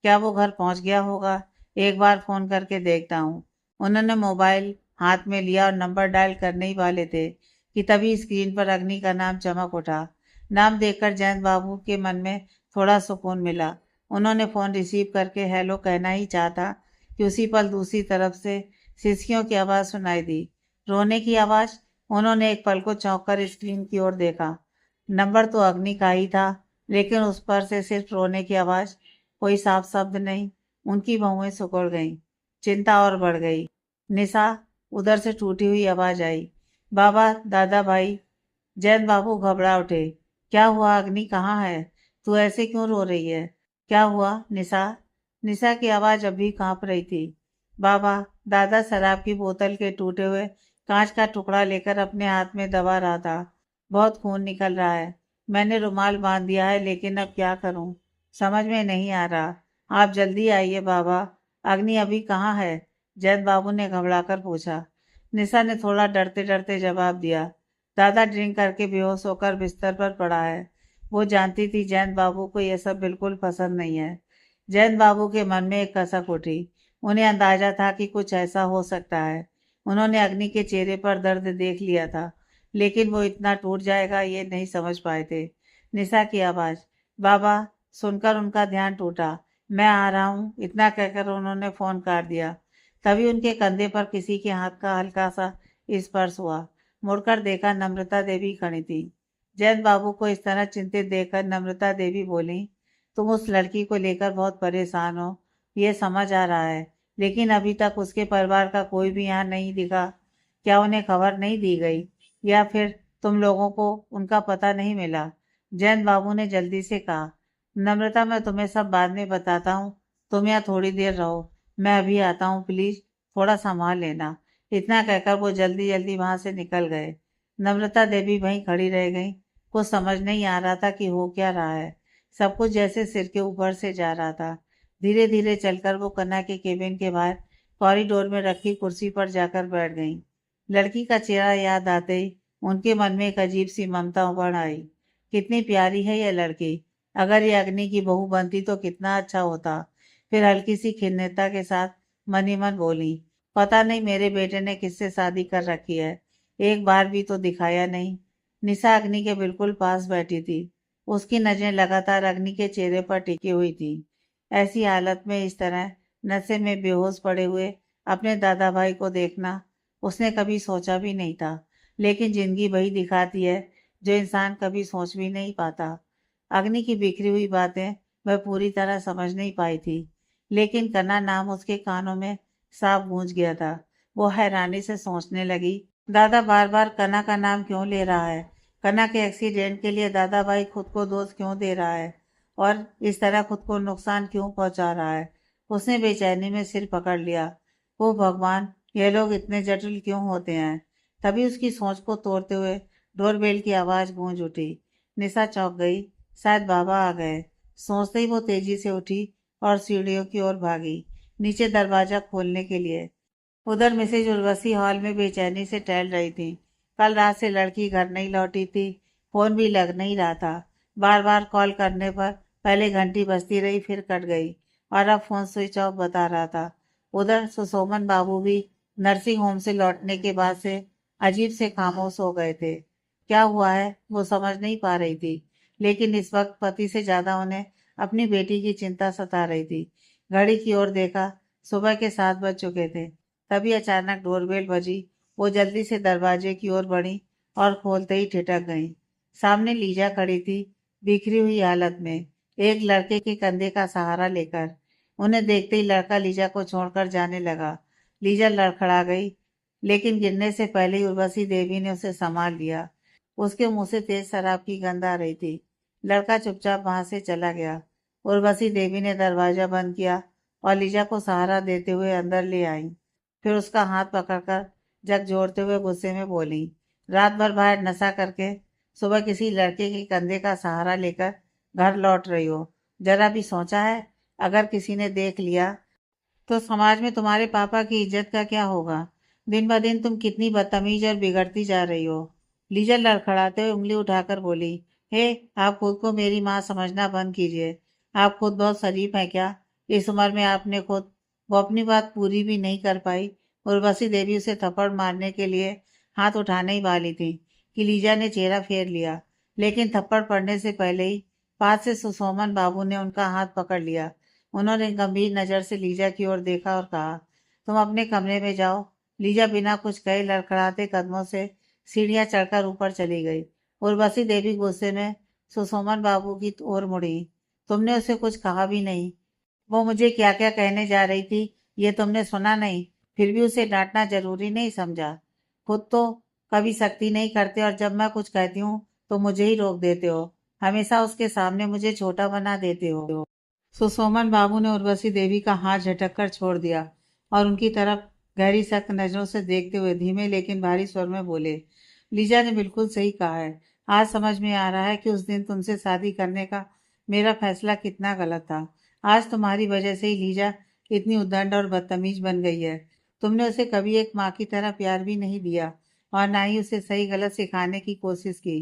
क्या वो घर पहुंच गया होगा? एक बार फोन करके देखता हूँ। उन्होंने मोबाइल हाथ में लिया और नंबर डायल करने ही वाले थे कि तभी स्क्रीन पर अग्नि का नाम चमक उठा। नाम देखकर जयंत बाबू के मन में थोड़ा सुकून मिला। उन्होंने फोन रिसीव करके हेलो कहना ही चाहता कि उसी पल दूसरी तरफ से सिसकियों की आवाज सुनाई दी। रोने की आवाज। उन्होंने एक पल को चौंक कर स्क्रीन की ओर देखा। नंबर तो अग्नि का ही था, लेकिन उस पर से सिर्फ रोने की आवाज, कोई साफ शब्द नहीं। उनकी भौहें सिकुड़ गईं। चिंता और बढ़ गई। निशा, उधर से टूटी हुई आवाज आई, बाबा, दादा भाई। जैन बाबू घबरा उठे। क्या हुआ अग्नि, कहाँ है? तू ऐसे क्यों रो रही है? क्या हुआ निशा? निशा की आवाज अभी कांप रही थी। बाबा, दादा शराब की बोतल के टूटे हुए कांच का टुकड़ा लेकर अपने हाथ में दबा रहा था। बहुत खून निकल रहा है। मैंने रुमाल बांध दिया है, लेकिन अब क्या करूं? समझ में नहीं आ रहा। आप जल्दी आइए बाबा। अग्नि अभी कहाँ है? जैन बाबू ने घबराकर पूछा। निशा ने थोड़ा डरते डरते जवाब दिया। दादा ड्रिंक करके बेहोश होकर बिस्तर पर पड़ा है। वो जानती थी जैन बाबू को यह सब बिल्कुल पसंद नहीं है। जैन बाबू के मन में एक कसक उठी। उन्हें अंदाजा था कि कुछ ऐसा हो सकता है। उन्होंने अग्नि के चेहरे पर दर्द देख लिया था, लेकिन वो इतना टूट जाएगा ये नहीं समझ पाए थे। निशा की आवाज, बाबा। सुनकर उनका ध्यान टूटा। मैं आ रहा हूँ, इतना कहकर उन्होंने फोन काट दिया। तभी उनके कंधे पर किसी के हाथ का हल्का सा स्पर्श हुआ। मुड़कर देखा, नम्रता देवी खड़ी थी। जैन बाबू को इस तरह चिंतित देखकर नम्रता देवी बोली, तुम उस लड़की को लेकर बहुत परेशान हो, ये समझ आ रहा है, लेकिन अभी तक उसके परिवार का कोई भी यहाँ नहीं दिखा। क्या उन्हें खबर नहीं दी गई, या फिर तुम लोगों को उनका पता नहीं मिला? जैन बाबू ने जल्दी से कहा। नम्रता, मैं तुम्हें सब बाद में बताता हूँ। तुम यहाँ थोड़ी देर रहो, मैं अभी आता हूँ, प्लीज थोड़ा संभाल लेना। इतना कहकर वो जल्दी जल्दी वहां से निकल गए। नम्रता देवी वहीं खड़ी रह गई। कुछ समझ नहीं आ रहा था कि हो क्या रहा है। सब कुछ जैसे सिर के ऊपर से जा रहा था। धीरे धीरे चलकर वो कन्ना के केबिन के बाहर कॉरिडोर में रखी कुर्सी पर जाकर बैठ गई। लड़की का चेहरा याद आते ही उनके मन में एक अजीब सी ममता उमड़ आई। कितनी प्यारी है यह लड़की। अगर ये अग्नि की बहू बनती तो कितना अच्छा होता। फिर हल्की सी खिन्नता के साथ मन ही मन बोली, पता नहीं मेरे बेटे ने किससे शादी कर रखी है, एक बार भी तो दिखाया नहीं। निशा अग्नि के बिल्कुल पास बैठी थी। उसकी नजरें लगातार अग्नि के चेहरे पर टिकी हुई थी। ऐसी हालत में इस तरह नशे में बेहोश पड़े हुए अपने दादा भाई को देखना उसने कभी सोचा भी नहीं था। लेकिन जिंदगी वही दिखाती है जो इंसान कभी सोच भी नहीं पाता। अग्नि की बिखरी हुई बातें वह पूरी तरह समझ नहीं पाई थी, लेकिन कन्ना नाम उसके कानों में साफ गूंज गया था। वो हैरानी से सोचने लगी, दादा बार बार कन्ना का नाम क्यों ले रहा है? कन्ना के एक्सीडेंट के लिए दादा भाई खुद को दोष क्यों दे रहा है, और इस तरह खुद को नुकसान क्यों पहुंचा रहा है? उसने बेचैनी में सिर पकड़ लिया। वो भगवान, ये लोग इतने जटिल क्यों होते हैं? तभी उसकी सोच को तोड़ते हुए डोरबेल की आवाज गूंज उठी। निशा चौंक गई। शायद बाबा आ गए। सोचते ही वो तेजी से उठी और सीढ़ियों की ओर भागी, नीचे दरवाजा खोलने के लिए। उधर मिसेज उर्वशी हॉल में बेचैनी से टहल रही थी। कल रात से लड़की घर नहीं लौटी थी। फोन भी लग नहीं रहा था। बार बार कॉल करने पर पहले घंटी बजती रही, फिर कट गई, और अब फोन स्विच ऑफ बता रहा था। उधर सुशोमन बाबू भी नर्सिंग होम से लौटने के बाद से अजीब से खामोश हो गए थे। क्या हुआ है वो समझ नहीं पा रही थी, लेकिन इस वक्त पति से ज्यादा उन्हें अपनी बेटी की चिंता सता रही थी। घड़ी की ओर देखा, सुबह के 7 बज चुके थे। तभी अचानक डोरबेल बजी। वो जल्दी से दरवाजे की ओर बढ़ी और खोलते ही ठिठक गई। सामने लीजा खड़ी थी, बिखरी हुई हालत में, एक लड़के के कंधे का सहारा लेकर। उन्हें देखते ही लड़का लीजा को छोड़कर जाने लगा। लीजा लड़खड़ा गई, लेकिन गिरने से पहले ही उर्वशी देवी ने उसे संभाल लिया। उसके मुंह से तेज शराब की गंध आ रही थी। लड़का चुपचाप वहां से चला गया। उर्वशी देवी ने दरवाजा बंद किया और लीजा को सहारा देते हुए अंदर ले आई। फिर उसका हाथ पकड़कर झकझोरते हुए गुस्से में बोली, रात भर बाहर नशा करके सुबह किसी लड़के के कंधे का सहारा लेकर घर लौट रही हो। जरा भी सोचा है, अगर किसी ने देख लिया तो समाज में तुम्हारे पापा की इज्जत का क्या होगा? दिन ब दिन तुम कितनी बदतमीज और बिगड़ती जा रही हो। लीजा लड़खड़ाते हुए उंगली उठाकर बोली, हे, आप खुद को मेरी माँ समझना बंद कीजिए। आप खुद बहुत शरीफ हैं क्या? इस उम्र में आपने खुद वो अपनी बात पूरी भी नहीं कर पाई। उर्वशी देवी उसे थप्पड़ मारने के लिए हाथ उठाने ही वाली थी कि लीजा ने चेहरा फेर लिया, लेकिन थप्पड़ पड़ने से पहले ही पास से सुशोमन बाबू ने उनका हाथ पकड़ लिया। उन्होंने गंभीर नजर से लीजा की ओर देखा और कहा, तुम अपने कमरे में जाओ। लीजा बिना कुछ कहे लड़खड़ाते कदमों से सीढ़ियां चढ़कर ऊपर चली गई। उर्वशी देवी गुस्से में सुशोमन बाबू की ओर मुड़ी। तुमने उसे कुछ कहा भी नहीं। वो मुझे क्या क्या कहने जा रही थी ये तुमने सुना नहीं, फिर भी उसे डांटना जरूरी नहीं समझा। खुद तो कभी सख्ती नहीं करते और जब मैं कुछ कहती हूँ तो मुझे ही रोक देते हो। हमेशा उसके सामने मुझे छोटा बना देते हो। सुसोमन बाबू ने उर्वशी देवी का हाथ झटक कर छोड़ दिया और उनकी तरफ गहरी सख्त नजरों से देखते हुए धीमे लेकिन भारी स्वर में बोले, लीजा ने बिल्कुल सही कहा है। आज समझ में आ रहा है कि उस दिन तुमसे शादी करने का मेरा फैसला कितना गलत था। आज तुम्हारी वजह से ही लीजा इतनी उद्दंड और बदतमीज बन गई है। तुमने उसे कभी एक माँ की तरह प्यार भी नहीं दिया और ना ही उसे सही गलत सिखाने की कोशिश की।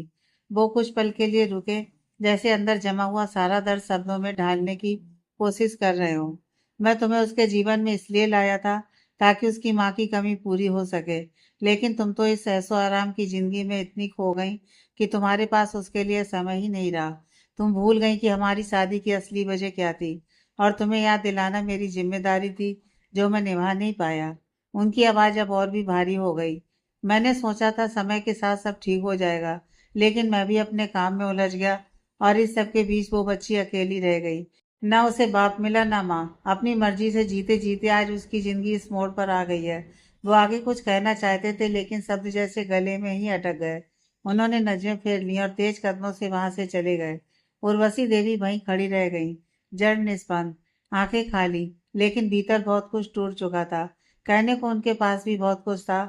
वो कुछ पल के लिए रुके, जैसे अंदर जमा हुआ सारा दर्द शब्दों में ढालने की कोशिश कर रहे हो। मैं तुम्हें उसके जीवन में इसलिए लाया था ताकि उसकी माँ की कमी पूरी हो सके, लेकिन तुम तो इस ऐशो आराम की जिंदगी में इतनी खो गई कि तुम्हारे पास उसके लिए समय ही नहीं रहा। तुम भूल गई कि हमारी शादी की असली वजह क्या थी और तुम्हें याद दिलाना मेरी जिम्मेदारी थी, जो मैं निभा नहीं पाया। उनकी आवाज़ अब और भी भारी हो गई। मैंने सोचा था समय के साथ सब ठीक हो जाएगा, लेकिन मैं भी अपने काम में उलझ गया और इस सब के बीच वो बच्ची अकेली रह गई। ना उसे बाप मिला ना माँ। अपनी मर्जी से जीते जीते आज उसकी जिंदगी इस मोड़ पर आ गई है। वो आगे कुछ कहना चाहते थे लेकिन शब्द जैसे गले में ही अटक गए। उन्होंने नजरें फेर ली और तेज कदमों से वहां से चले गए। उर्वशी देवी वहीं खड़ी रह गई, जड़ निस्पंद, आंखें खाली, लेकिन भीतर बहुत कुछ टूट चुका था। कहने को उनके पास भी बहुत कुछ था,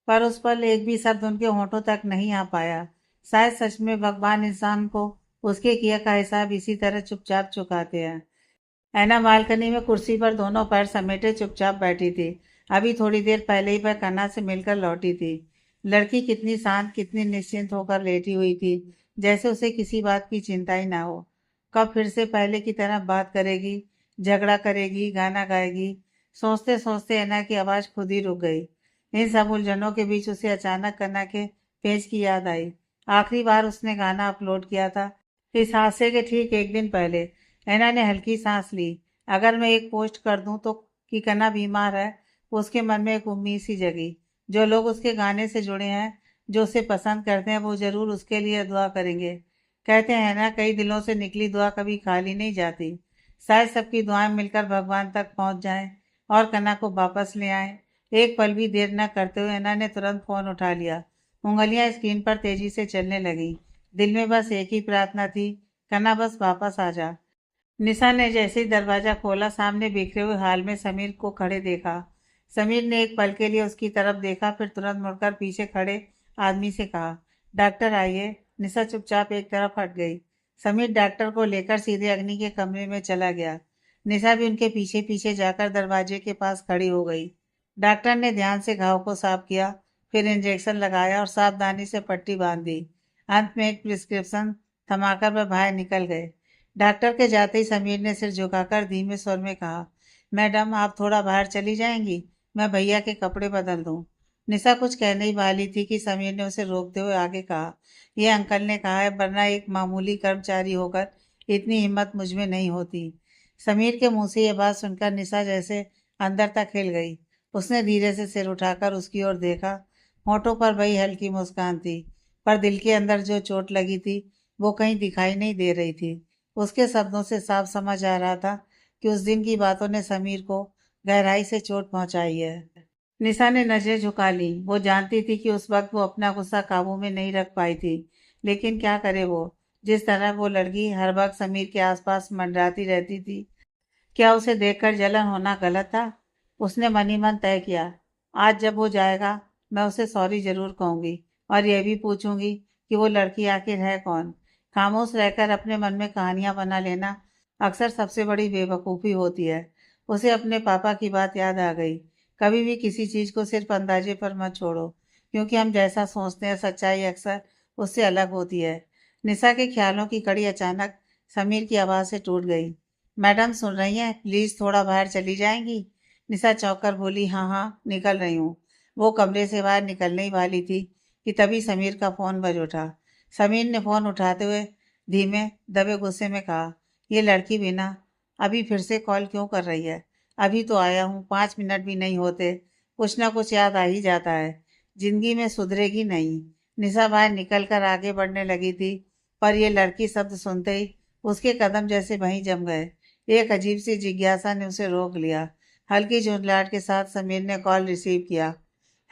पर उस पल एक भी शब्द उनके होठों तक नहीं आ पाया। शायद सच में भगवान इंसान को उसके किया का हिसाब इसी तरह चुपचाप चुकाते हैं। ऐना बालकनी में कुर्सी पर दोनों पैर समेटे चुपचाप बैठी थी। अभी थोड़ी देर पहले ही वह कन्ना से मिलकर लौटी थी। लड़की कितनी शांत, कितनी निश्चिंत होकर लेटी हुई थी, जैसे उसे किसी बात की चिंता ही ना हो। कब फिर से पहले की तरह बात करेगी, झगड़ा करेगी, गाना गाएगी। सोचते सोचते ऐना की आवाज़ खुद ही रुक गई। इन सब उलझनों के बीच उसे अचानक कन्ना के पेज की याद आई। आखिरी बार उसने गाना अपलोड किया था इस हादसे के ठीक एक दिन पहले। ऐना ने हल्की सांस ली। अगर मैं एक पोस्ट कर दूं तो कि कन्ना बीमार है, उसके मन में एक उम्मीद सी जगी। जो लोग उसके गाने से जुड़े हैं, जो उसे पसंद करते हैं, वो जरूर उसके लिए दुआ करेंगे। कहते हैं ना, कई दिलों से निकली दुआ कभी खाली नहीं जाती। शायद सबकी दुआएं मिलकर भगवान तक पहुंच जाएं और कन्ना को वापस ले आए। एक पल भी देर न करते हुए ऐना ने तुरंत फोन उठा लिया। उंगलियां स्क्रीन पर तेजी से चलने लगी। दिल में बस एक ही प्रार्थना थी, कन्ना बस वापस आ जा। निशा ने जैसे ही दरवाजा खोला, सामने बिखरे हुए हाल में समीर को खड़े देखा। समीर ने एक पल के लिए उसकी तरफ देखा, फिर तुरंत मुड़कर पीछे खड़े आदमी से कहा, डॉक्टर आइए। निशा चुपचाप एक तरफ हट गई। समीर डॉक्टर को लेकर सीधे अग्नि के कमरे में चला गया। निशा भी उनके पीछे पीछे जाकर दरवाजे के पास खड़ी हो गई। डॉक्टर ने ध्यान से घाव को साफ किया, फिर इंजेक्शन लगाया और सावधानी से पट्टी बांध दी। अंत में एक प्रिस्क्रिप्शन थमाकर वह बाहर निकल गए। डॉक्टर के जाते ही समीर ने सिर झुकाकर धीमे स्वर में कहा, मैडम आप थोड़ा बाहर चली जाएंगी, मैं भैया के कपड़े बदल दूं। निशा कुछ कहने ही वाली थी कि समीर ने उसे रोकते हुए आगे कहा, यह अंकल ने कहा है, वरना एक मामूली कर्मचारी होकर इतनी हिम्मत मुझ में नहीं होती। समीर के मुंह से यह बात सुनकर निशा जैसे अंदर तक हिल गई। उसने धीरे से सिर उठाकर उसकी ओर देखा। होठों पर वही हल्की मुस्कान थी, पर दिल के अंदर जो चोट लगी थी वो कहीं दिखाई नहीं दे रही थी। उसके शब्दों से साफ समझ आ रहा था कि उस दिन की बातों ने समीर को गहराई से चोट पहुंचाई है। निशा ने नजरें झुका ली। वो जानती थी कि उस वक्त वो अपना गुस्सा काबू में नहीं रख पाई थी, लेकिन क्या करे वो। जिस तरह वो लड़की हर वक्त समीर के आसपास मंडराती रहती थी, क्या उसे देखकर जलन होना गलत था? उसने मन ही मन तय किया, आज जब वो जाएगा मैं उसे सॉरी जरूर कहूंगी और यह भी पूछूंगी कि वो लड़की आखिर है कौन। खामोश रहकर अपने मन में कहानियां बना लेना अक्सर सबसे बड़ी बेवकूफ़ी होती है। उसे अपने पापा की बात याद आ गई, कभी भी किसी चीज़ को सिर्फ अंदाजे पर मत छोड़ो, क्योंकि हम जैसा सोचते हैं सच्चाई अक्सर उससे अलग होती है। निशा के ख्यालों की कड़ी अचानक समीर की आवाज़ से टूट गई। मैडम सुन रही हैं, प्लीज़ थोड़ा बाहर चली जाएंगी? निशा चौंक कर बोली, हाँ हाँ निकल रही हूँ। वो कमरे से बाहर निकलने ही वाली थी कि तभी समीर का फ़ोन बज उठा। समीर ने फ़ोन उठाते हुए धीमे दबे गुस्से में कहा, ये लड़की बिना अभी फिर से कॉल क्यों कर रही है? अभी तो आया हूँ, 5 मिनट भी नहीं होते, कुछ ना कुछ याद आ ही जाता है। जिंदगी में सुधरेगी नहीं। निशा बाहर निकल कर आगे बढ़ने लगी थी, पर यह लड़की शब्द सुनते ही उसके कदम जैसे वहीं जम गए। एक अजीब सी जिज्ञासा ने उसे रोक लिया। हल्की झुंझलाहट के साथ समीर ने कॉल रिसीव किया।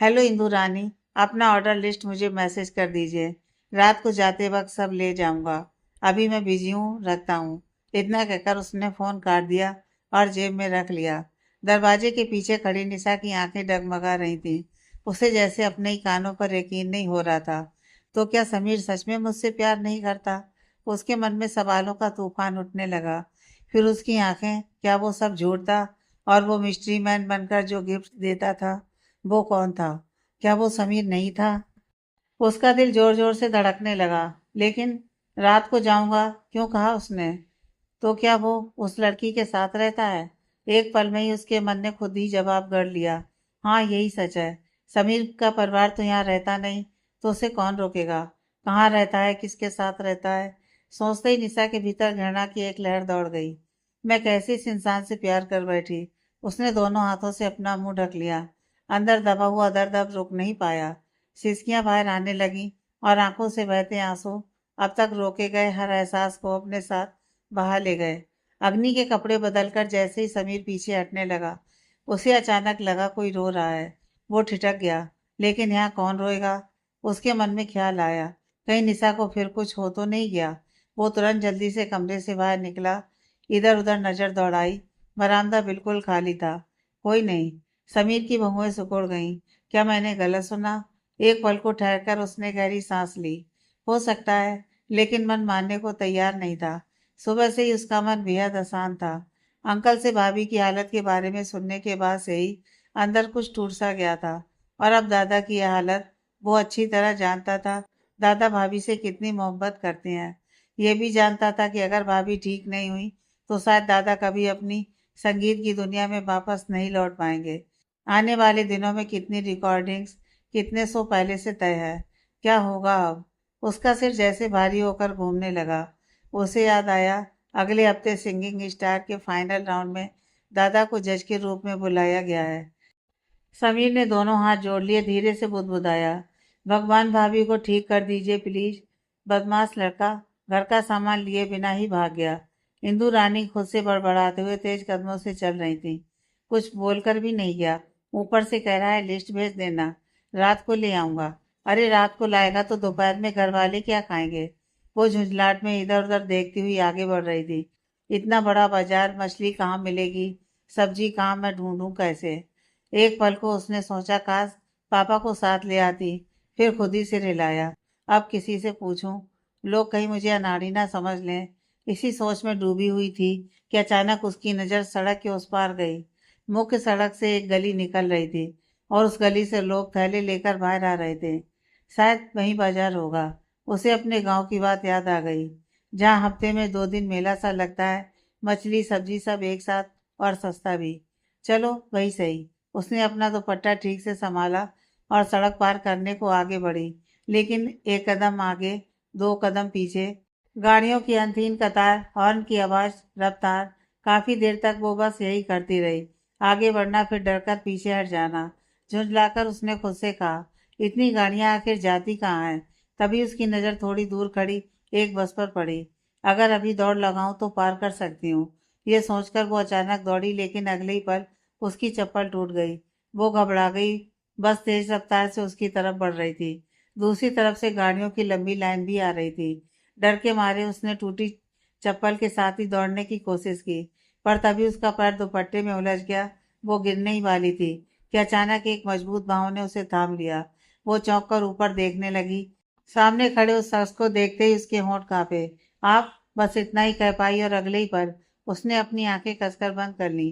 हेलो इंदु रानी, अपना ऑर्डर लिस्ट मुझे मैसेज कर दीजिए। रात को जाते वक्त सब ले जाऊंगा। अभी मैं बिजी हूँ, रखता हूँ। इतना कहकर उसने फोन काट दिया और जेब में रख लिया। दरवाजे के पीछे खड़ी निशा की आंखें डगमगा रही थीं। उसे जैसे अपने ही कानों पर यकीन नहीं हो रहा था। तो क्या समीर सच में मुझसे प्यार नहीं करता? उसके मन में सवालों का तूफान उठने लगा। फिर उसकी आंखें, क्या वो सब झूठ था? और वो मिस्ट्री मैन बनकर जो गिफ्ट देता था, वो कौन था? क्या वो समीर नहीं था? उसका दिल जोर जोर से धड़कने लगा। लेकिन रात को जाऊंगा क्यों कहा उसने? तो क्या वो उस लड़की के साथ रहता है? एक पल में ही उसके मन ने खुद ही जवाब गढ़ लिया। हाँ, यही सच है। समीर का परिवार तो यहाँ रहता नहीं, तो उसे कौन रोकेगा? कहाँ रहता है, किसके साथ रहता है? सोचते ही निशा के भीतर घृणा की एक लहर दौड़ गई। मैं कैसे इस इंसान से प्यार कर बैठी? उसने दोनों हाथों से अपना मुंह ढक लिया। अंदर दबा हुआ दर्द अब रुक नहीं पाया। सिसकियां बाहर आने लगी और आंखों से बहते आंसू अब तक रोके गए हर एहसास को अपने साथ बहा ले गए। अग्नि के कपड़े बदलकर जैसे ही समीर पीछे हटने लगा, उसे अचानक लगा कोई रो रहा है। वो ठिठक गया। लेकिन यहाँ कौन रोएगा? उसके मन में ख्याल आया, कहीं निशा को फिर कुछ हो तो नहीं गया। वो तुरंत जल्दी से कमरे से बाहर निकला। इधर उधर नजर दौड़ाई। बरामदा बिल्कुल खाली था। कोई नहीं। समीर की बहुएं सिकुड़ गईं। क्या मैंने गलत सुना? एक पल को ठहरकर उसने गहरी सांस ली। हो सकता है, लेकिन मन मानने को तैयार नहीं था। सुबह से ही उसका मन बेहद अशांत था। अंकल से भाभी की हालत के बारे में सुनने के बाद से ही अंदर कुछ टूट सा गया था। और अब दादा की यह हालत वो अच्छी तरह जानता था। दादा भाभी से कितनी मोहब्बत करते हैं। ये भी जानता था कि अगर भाभी ठीक नहीं हुई तो शायद दादा कभी अपनी संगीत की दुनिया में वापस नहीं लौट पाएंगे। आने वाले दिनों में कितनी रिकॉर्डिंग्स, कितने सौ पहले से तय है। क्या होगा अब? उसका सिर जैसे भारी होकर घूमने लगा। उसे याद आया, अगले हफ्ते सिंगिंग स्टार के फाइनल राउंड में दादा को जज के रूप में बुलाया गया है। समीर ने दोनों हाथ जोड़ लिए, धीरे से बुदबुदाया, भगवान भाभी को ठीक कर दीजिए प्लीज। बदमाश लड़का घर का सामान लिए बिना ही भाग गया। इंदु रानी खुद से बड़बड़ाते हुए तेज कदमों से चल रही थी। कुछ बोलकर भी नहीं गया। ऊपर से कह रहा है लिस्ट भेज देना, रात को ले आऊंगा। अरे रात को लाएगा तो दोपहर में घर वाले क्या खाएंगे? वो झुंझलाहट में इधर उधर देखती हुई आगे बढ़ रही थी। इतना बड़ा बाजार, मछली कहाँ मिलेगी? सब्जी कहाँ, मैं ढूंढूं कैसे? एक पल को उसने सोचा, काश पापा को साथ ले आती। फिर खुद ही से रिलाया, अब किसी से पूछूं, लोग कहीं मुझे अनाड़ी ना समझ लें। इसी सोच में डूबी हुई थी कि अचानक उसकी नज़र सड़क के उस पार गई। मुख्य सड़क से एक गली निकल रही थी और उस गली से लोग थैले लेकर बाहर आ रहे थे। शायद वहीं बाजार होगा। उसे अपने गांव की बात याद आ गई, जहाँ हफ्ते में 2 दिन मेला सा लगता है। मछली सब्जी सब एक साथ और सस्ता भी। चलो वही सही। उसने अपना दुपट्टा ठीक से संभाला और सड़क पार करने को आगे बढ़ी। लेकिन एक कदम आगे, 2 कदम पीछे। गाड़ियों की अनथीन कतार, हॉर्न की आवाज, रफ्तार। काफी देर तक वो बस यही करती रही। आगे बढ़ना, फिर डरकर पीछे हट जाना। झुंझलाकर उसने खुद से कहा, इतनी गाड़ियां आखिर जाती कहाँ हैं? तभी उसकी नज़र थोड़ी दूर खड़ी एक बस पर पड़ी। अगर अभी दौड़ लगाऊं तो पार कर सकती हूँ। ये सोचकर वो अचानक दौड़ी, लेकिन अगले ही पल उसकी चप्पल टूट गई। वो घबरा गई। बस तेज रफ्तार से उसकी तरफ बढ़ रही थी। दूसरी तरफ से गाड़ियों की लंबी लाइन भी आ रही थी। डर के मारे उसने टूटी चप्पल के साथ ही दौड़ने की कोशिश की, पर तभी उसका पैर दुपट्टे में उलझ गया। वो गिरने ही वाली थी कि अचानक एक मजबूत बाहों ने उसे थाम लिया। वो चौंक कर ऊपर देखने लगी। सामने खड़े उस शख्स को देखते ही उसके होंठ कांपे। आप, बस इतना ही कह पाई और अगले ही पल उसने अपनी आंखें कसकर बंद कर ली।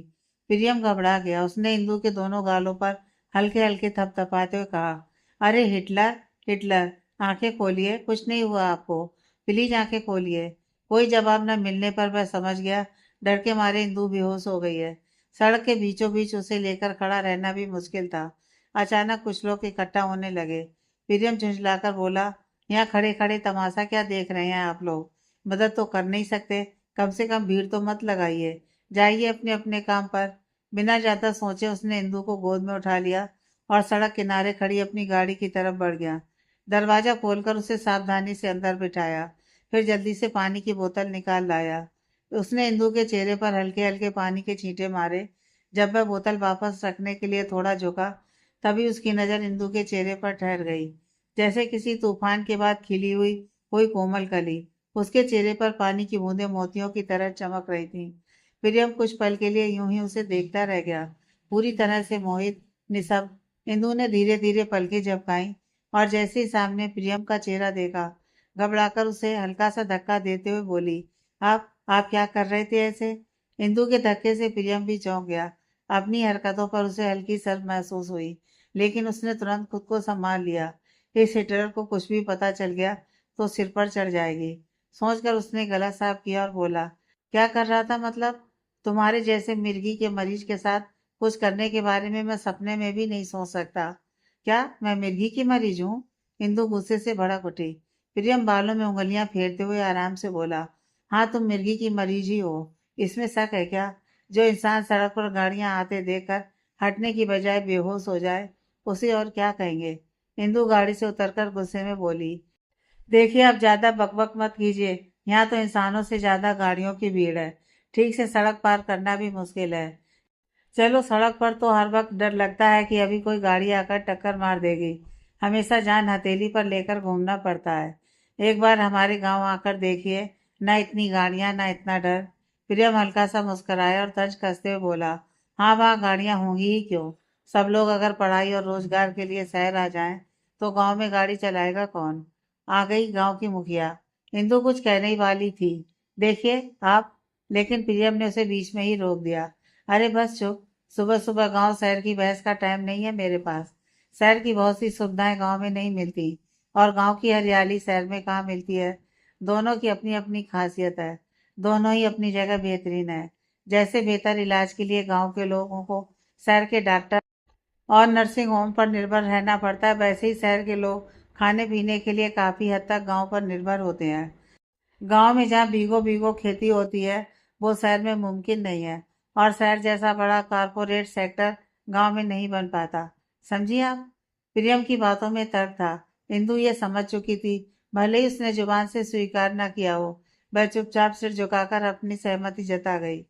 प्रियम घबरा गया। उसने इंदु के दोनों गालों पर हल्के हल्के थपथपाते हुए कहा, अरे हिटलर, हिटलर, आंखें खोलिए, कुछ नहीं हुआ आपको। प्लीज आंखें खोलिए। कोई जवाब न मिलने पर वह समझ गया, डर के मारे इंदु बेहोश हो गई है। सड़क के बीचों बीच उसे लेकर खड़ा रहना भी मुश्किल था। अचानक कुछ लोग इकट्ठा होने लगे। प्रियम झुंझलाकर बोला, यहाँ खड़े खड़े तमाशा क्या देख रहे हैं आप लोग? मदद तो कर नहीं सकते, कम से कम भीड़ तो मत लगाइए। जाइए अपने अपने काम पर। बिना ज्यादा सोचे उसने इंदु को गोद में उठा लिया और सड़क किनारे खड़ी अपनी गाड़ी की तरफ बढ़ गया। दरवाजा खोलकर उसे सावधानी से अंदर बिठाया। फिर जल्दी से पानी की बोतल निकाल लाया। उसने इंदु के चेहरे पर हल्के हल्के पानी के छींटे मारे। जब वह बोतल वापस रखने के लिए थोड़ा झुका, तभी उसकी नज़र इंदु के चेहरे पर ठहर गई, जैसे किसी तूफान के बाद खिली हुई कोई कोमल कली। उसके चेहरे पर पानी की बूंदें मोतियों की तरह चमक रही थीं। प्रियम कुछ पल के लिए यूं ही उसे देखता रह गया, पूरी तरह से मोहित, निशब्द। इंदु ने धीरे धीरे पलकें झपकाई और जैसे ही सामने प्रियम का चेहरा देखा, घबराकर उसे हल्का सा धक्का देते हुए बोली, आप क्या कर रहे थे ऐसे? इंदु के धक्के से प्रियम भी चौंक गया। अपनी हरकतों पर उसे हल्की शर्म महसूस हुई, लेकिन उसने तुरंत खुद को संभाल लिया। इस हिटलर को कुछ भी पता चल गया तो सिर पर चढ़ जाएगी, सोचकर उसने गला साफ किया और बोला, क्या कर रहा था मतलब? तुम्हारे जैसे मिर्गी के मरीज के साथ कुछ करने के बारे में मैं सपने में भी नहीं सोच सकता। क्या मैं मिर्गी की मरीज हूँ? इंदु गुस्से से भड़क उठी। प्रियम बालों में उंगलियां फेरते हुए आराम से बोला, हाँ तुम मिर्गी की मरीज ही हो, इसमें शक है क्या? जो इंसान सड़क पर गाड़ियां आते देखकर हटने की बजाय बेहोश हो जाए, उसे और क्या कहेंगे? इंदु गाड़ी से उतरकर गुस्से में बोली, देखिए आप ज्यादा बकबक मत कीजिए। यहाँ तो इंसानों से ज्यादा गाड़ियों की भीड़ है। ठीक से सड़क पार करना भी मुश्किल है। चलो सड़क पर तो हर वक्त डर लगता है कि अभी कोई गाड़ी आकर टक्कर मार देगी। हमेशा जान हथेली पर लेकर घूमना पड़ता है। एक बार हमारे गांव आकर देखिए, ना इतनी गाड़ियां ना इतना डर। प्रियम हल्का सा मुस्कुराया और तंज कसते हुए बोला, हाँ वहाँ गाड़ियां होंगी ही क्यों? सब लोग अगर पढ़ाई और रोजगार के लिए शहर आ जाएं तो गांव में गाड़ी चलाएगा कौन? आ गई गांव की मुखिया। इंदु कुछ कहने ही वाली थी, देखिए आप, लेकिन प्रियम ने उसे बीच में ही रोक दिया। अरे बस चुप। सुबह सुबह गांव शहर की बहस का टाइम नहीं है मेरे पास। शहर की बहुत सी सुविधाएं गांव में नहीं मिलती, और गांव की हरियाली शहर में कहाँ मिलती है। दोनों की अपनी अपनी खासियत है। दोनों ही अपनी जगह बेहतरीन है। जैसे बेहतर इलाज के लिए गांव के लोगों को शहर के डॉक्टर और नर्सिंग होम पर निर्भर रहना पड़ता है, वैसे ही शहर के लोग खाने पीने के लिए काफी हद तक गांव पर निर्भर होते हैं। गांव में जहाँ बीघो बीघो खेती होती है, वो शहर में मुमकिन नहीं है। और शहर जैसा बड़ा कारपोरेट सेक्टर गांव में नहीं बन पाता। समझिए आप? प्रियम की बातों में तर्क था। इंदु ये समझ चुकी थी, भले ही उसने जुबान से स्वीकार न किया हो। वह चुपचाप सिर झुकाकर अपनी सहमति जता गई।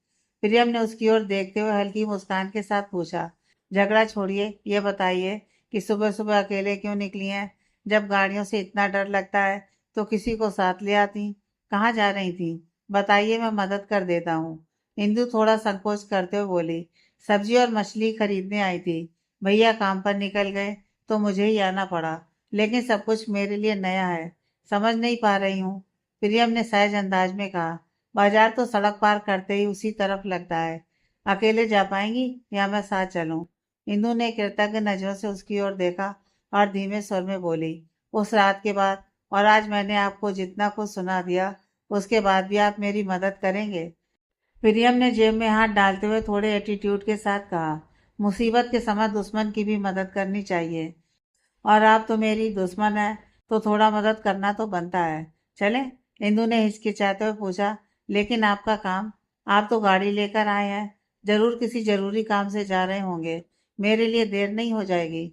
प्रियम ने उसकी ओर देखते हुए हल्की मुस्कान के साथ पूछा, झगड़ा छोड़िए, ये बताइए कि सुबह सुबह अकेले क्यों निकली हैं? जब गाड़ियों से इतना डर लगता है तो किसी को साथ ले आती। कहाँ जा रही थी? बताइए, मैं मदद कर देता हूँ। इंदु थोड़ा संकोच करते हुए बोली, सब्जी और मछली खरीदने आई थी। भैया काम पर निकल गए तो मुझे ही आना पड़ा, लेकिन सब कुछ मेरे लिए नया है, समझ नहीं पा रही हूँ। प्रियम ने सहज अंदाज में कहा, बाजार तो सड़क पार करते ही उसी तरफ लगता है। अकेले जा पाएंगी या मैं साथ चलूं? इंदु ने कृतज्ञ नजरों से उसकी ओर देखा और धीमे स्वर में बोली, उस रात के बाद और आज मैंने आपको जितना कुछ सुना दिया, उसके बाद भी आप मेरी मदद करेंगे? प्रियम ने जेब में हाथ डालते हुए थोड़े एटीट्यूड के साथ कहा, मुसीबत के समय दुश्मन की भी मदद करनी चाहिए, और आप तो मेरी दुश्मन है, तो थोड़ा मदद करना तो बनता है। चले? इंदु ने हिचकिचाते हुए पूछा, लेकिन आपका काम? आप तो गाड़ी लेकर आए हैं, जरूर किसी जरूरी काम से जा रहे होंगे। मेरे लिए देर नहीं हो जाएगी?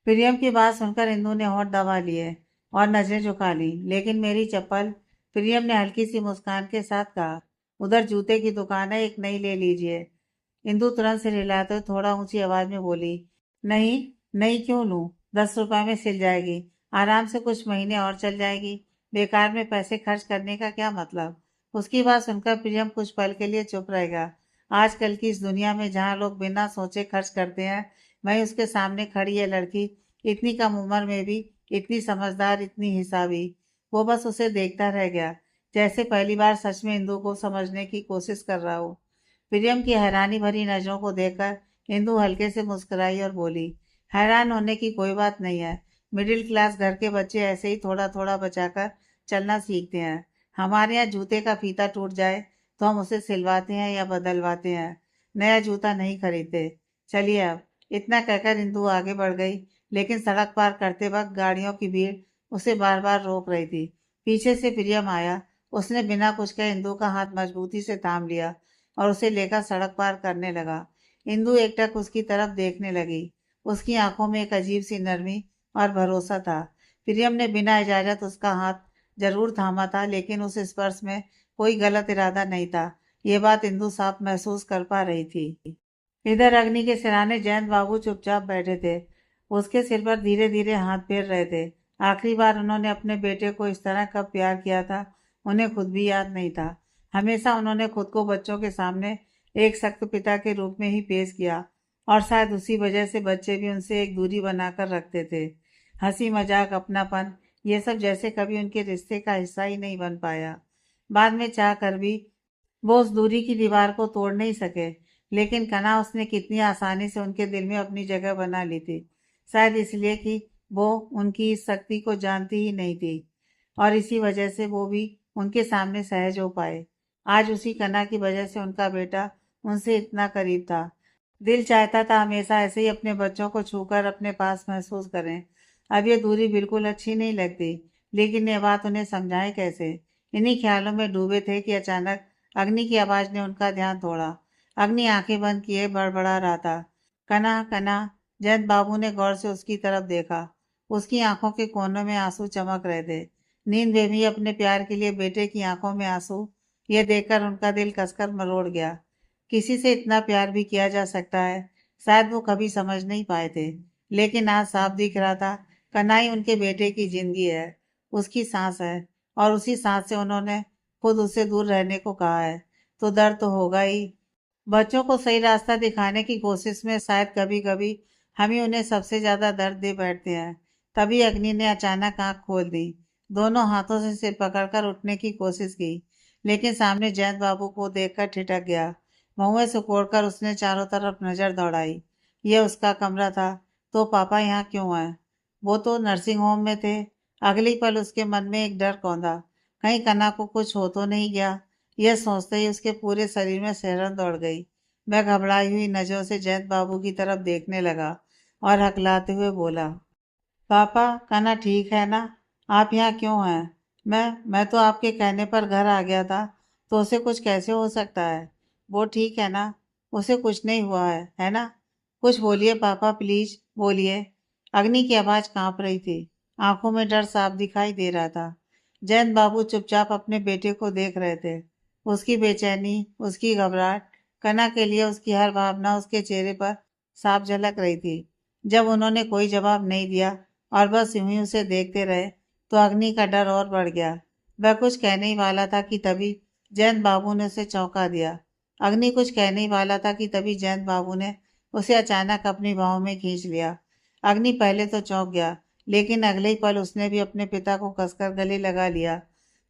प्रियम की बात सुनकर इंदु ने होंठ दबा लिए और नजरें झुका ली, लेकिन मेरी चप्पल? प्रियम ने हल्की सी मुस्कान के साथ कहा, उधर जूते की दुकान है, एक नई ले लीजिए। इंदु तुरंत से हिलाते हुए थोड़ा ऊंची आवाज में बोली, नहीं, नई क्यों लूं? 10 रुपए में सिल जाएगी, आराम से कुछ महीने और चल जाएगी। बेकार में पैसे खर्च करने का क्या मतलब? उसकी बात सुनकर प्रियम कुछ पल के लिए चुप रह गया। आजकल की इस दुनिया में जहाँ लोग बिना सोचे खर्च करते हैं, वहीं उसके सामने खड़ी है लड़की, इतनी कम उम्र में भी इतनी समझदार, इतनी हिसाबी। वो बस उसे देखता रह गया, जैसे पहली बार सच में इंदु को समझने की कोशिश कर रहा हो। प्रियम की हैरानी भरी नजरों को देखकर इंदु हल्के से मुस्कुराई और बोली, हैरान होने की कोई बात नहीं है। मिडिल क्लास घर के बच्चे ऐसे ही थोड़ा थोड़ा बचाकर चलना सीखते हैं। हमारे यहाँ जूते का फीता टूट जाए तो हम उसे सिलवाते हैं या बदलवाते हैं, नया जूता नहीं खरीदते। चलिए अब। इतना कहकर इंदु आगे बढ़ गई, लेकिन सड़क पार करते वक्त गाड़ियों की भीड़ उसे बार बार रोक रही थी। पीछे से प्रियम आया। उसने बिना कुछ कहे इंदु का हाथ मजबूती से थाम लिया और उसे लेकर सड़क पार करने लगा। इंदु एकटक उसकी तरफ देखने लगी। उसकी आंखों में एक अजीब सी नरमी और भरोसा था। प्रियम ने बिना इजाजत उसका हाथ जरूर थामा था, लेकिन उस स्पर्श में कोई गलत इरादा नहीं था। ये बात इंदु साफ महसूस कर पा रही थी। इधर अग्नि के सिराने जयंत बाबू चुपचाप बैठे थे। उसके सिर पर धीरे धीरे हाथ फेर रहे थे। आखिरी बार उन्होंने अपने बेटे को इस तरह कब प्यार किया था, उन्हें खुद भी याद नहीं था। हमेशा उन्होंने खुद को बच्चों के सामने एक सख्त पिता के रूप में ही पेश किया, और शायद उसी वजह से बच्चे भी उनसे एक दूरी बनाकर रखते थे। हंसी मजाक, अपनापन, ये सब जैसे कभी उनके रिश्ते का हिस्सा ही नहीं बन पाया। बाद में चाह कर भी वो उस दूरी की दीवार को तोड़ नहीं सके, लेकिन कना उसने कितनी आसानी से उनके दिल में अपनी जगह बना ली थी। शायद इसलिए कि वो उनकी इस शक्ति को जानती ही नहीं थी, और इसी वजह से वो भी उनके सामने सहज हो पाए। आज उसी कना की वजह से उनका बेटा उनसे इतना करीब था। दिल चाहता था हमेशा ऐसे ही अपने बच्चों को छूकर अपने पास महसूस करें। अब ये दूरी बिल्कुल अच्छी नहीं लगती, लेकिन ये बात उन्हें समझाएं कैसे। इन्हीं ख्यालों में डूबे थे कि अचानक अग्नि की आवाज ने उनका ध्यान तोड़ा। अग्नि आंखें बंद किए बड़बड़ा रहा था, कना कना। जयंत बाबू ने गौर से उसकी तरफ देखा। उसकी आंखों के कोनों में आंसू चमक रहे थे। नींद में भी अपने प्यार के लिए बेटे की आंखों में आंसू, यह देखकर उनका दिल कसकर मरोड़ गया। किसी से इतना प्यार भी किया जा सकता है, शायद वो कभी समझ नहीं पाए थे, लेकिन आज साफ दिख रहा था। कनाई उनके बेटे की जिंदगी है, उसकी सांस है, और उसी सांस से उन्होंने खुद उससे दूर रहने को कहा है, तो दर्द तो होगा ही। बच्चों को सही रास्ता दिखाने की कोशिश में शायद कभी कभी हम ही उन्हें सबसे ज्यादा दर्द दे बैठते हैं। तभी अग्नि ने अचानक आंख खोल दी। दोनों हाथों से सिर पकड़कर उठने की कोशिश की, लेकिन सामने जयंत बाबू को देखकर ठिठक गया। मुंह सिकोड़कर उसने चारों तरफ नजर दौड़ाई। यह उसका कमरा था, तो पापा यहाँ क्यों आए? वो तो नर्सिंग होम में थे। अगली पल उसके मन में एक डर कौंधा, कहीं कना को कुछ हो तो नहीं गया। यह सोचते ही उसके पूरे शरीर में सिहरन दौड़ गई। वह घबराई हुई नजरों से जयंत बाबू की तरफ देखने लगा और हकलाते हुए बोला, पापा, कना ठीक है ना? आप यहाँ क्यों हैं? मैं तो आपके कहने पर घर आ गया था। तो उसे कुछ कैसे हो सकता है? वो ठीक है ना? उसे कुछ नहीं हुआ है ना? कुछ बोलिए पापा, प्लीज बोलिए। अग्नि की आवाज कांप रही थी, आंखों में डर साफ दिखाई दे रहा था। जयंत बाबू चुपचाप अपने बेटे को देख रहे थे। उसकी बेचैनी, उसकी घबराहट, कना के लिए उसकी हर भावना उसके चेहरे पर साफ झलक रही थी। जब उन्होंने कोई जवाब नहीं दिया और बस यूं ही उसे देखते रहे, तो अग्नि का डर और बढ़ गया। वह कुछ कहने ही वाला था कि तभी जयंत बाबू ने उसे चौंका दिया। अग्नि कुछ कहने ही वाला था कि तभी जयंत बाबू ने उसे अचानक अपनी बाहों में खींच लिया। अग्नि पहले तो चौंक गया, लेकिन अगले ही पल उसने भी अपने पिता को कसकर गले लगा लिया।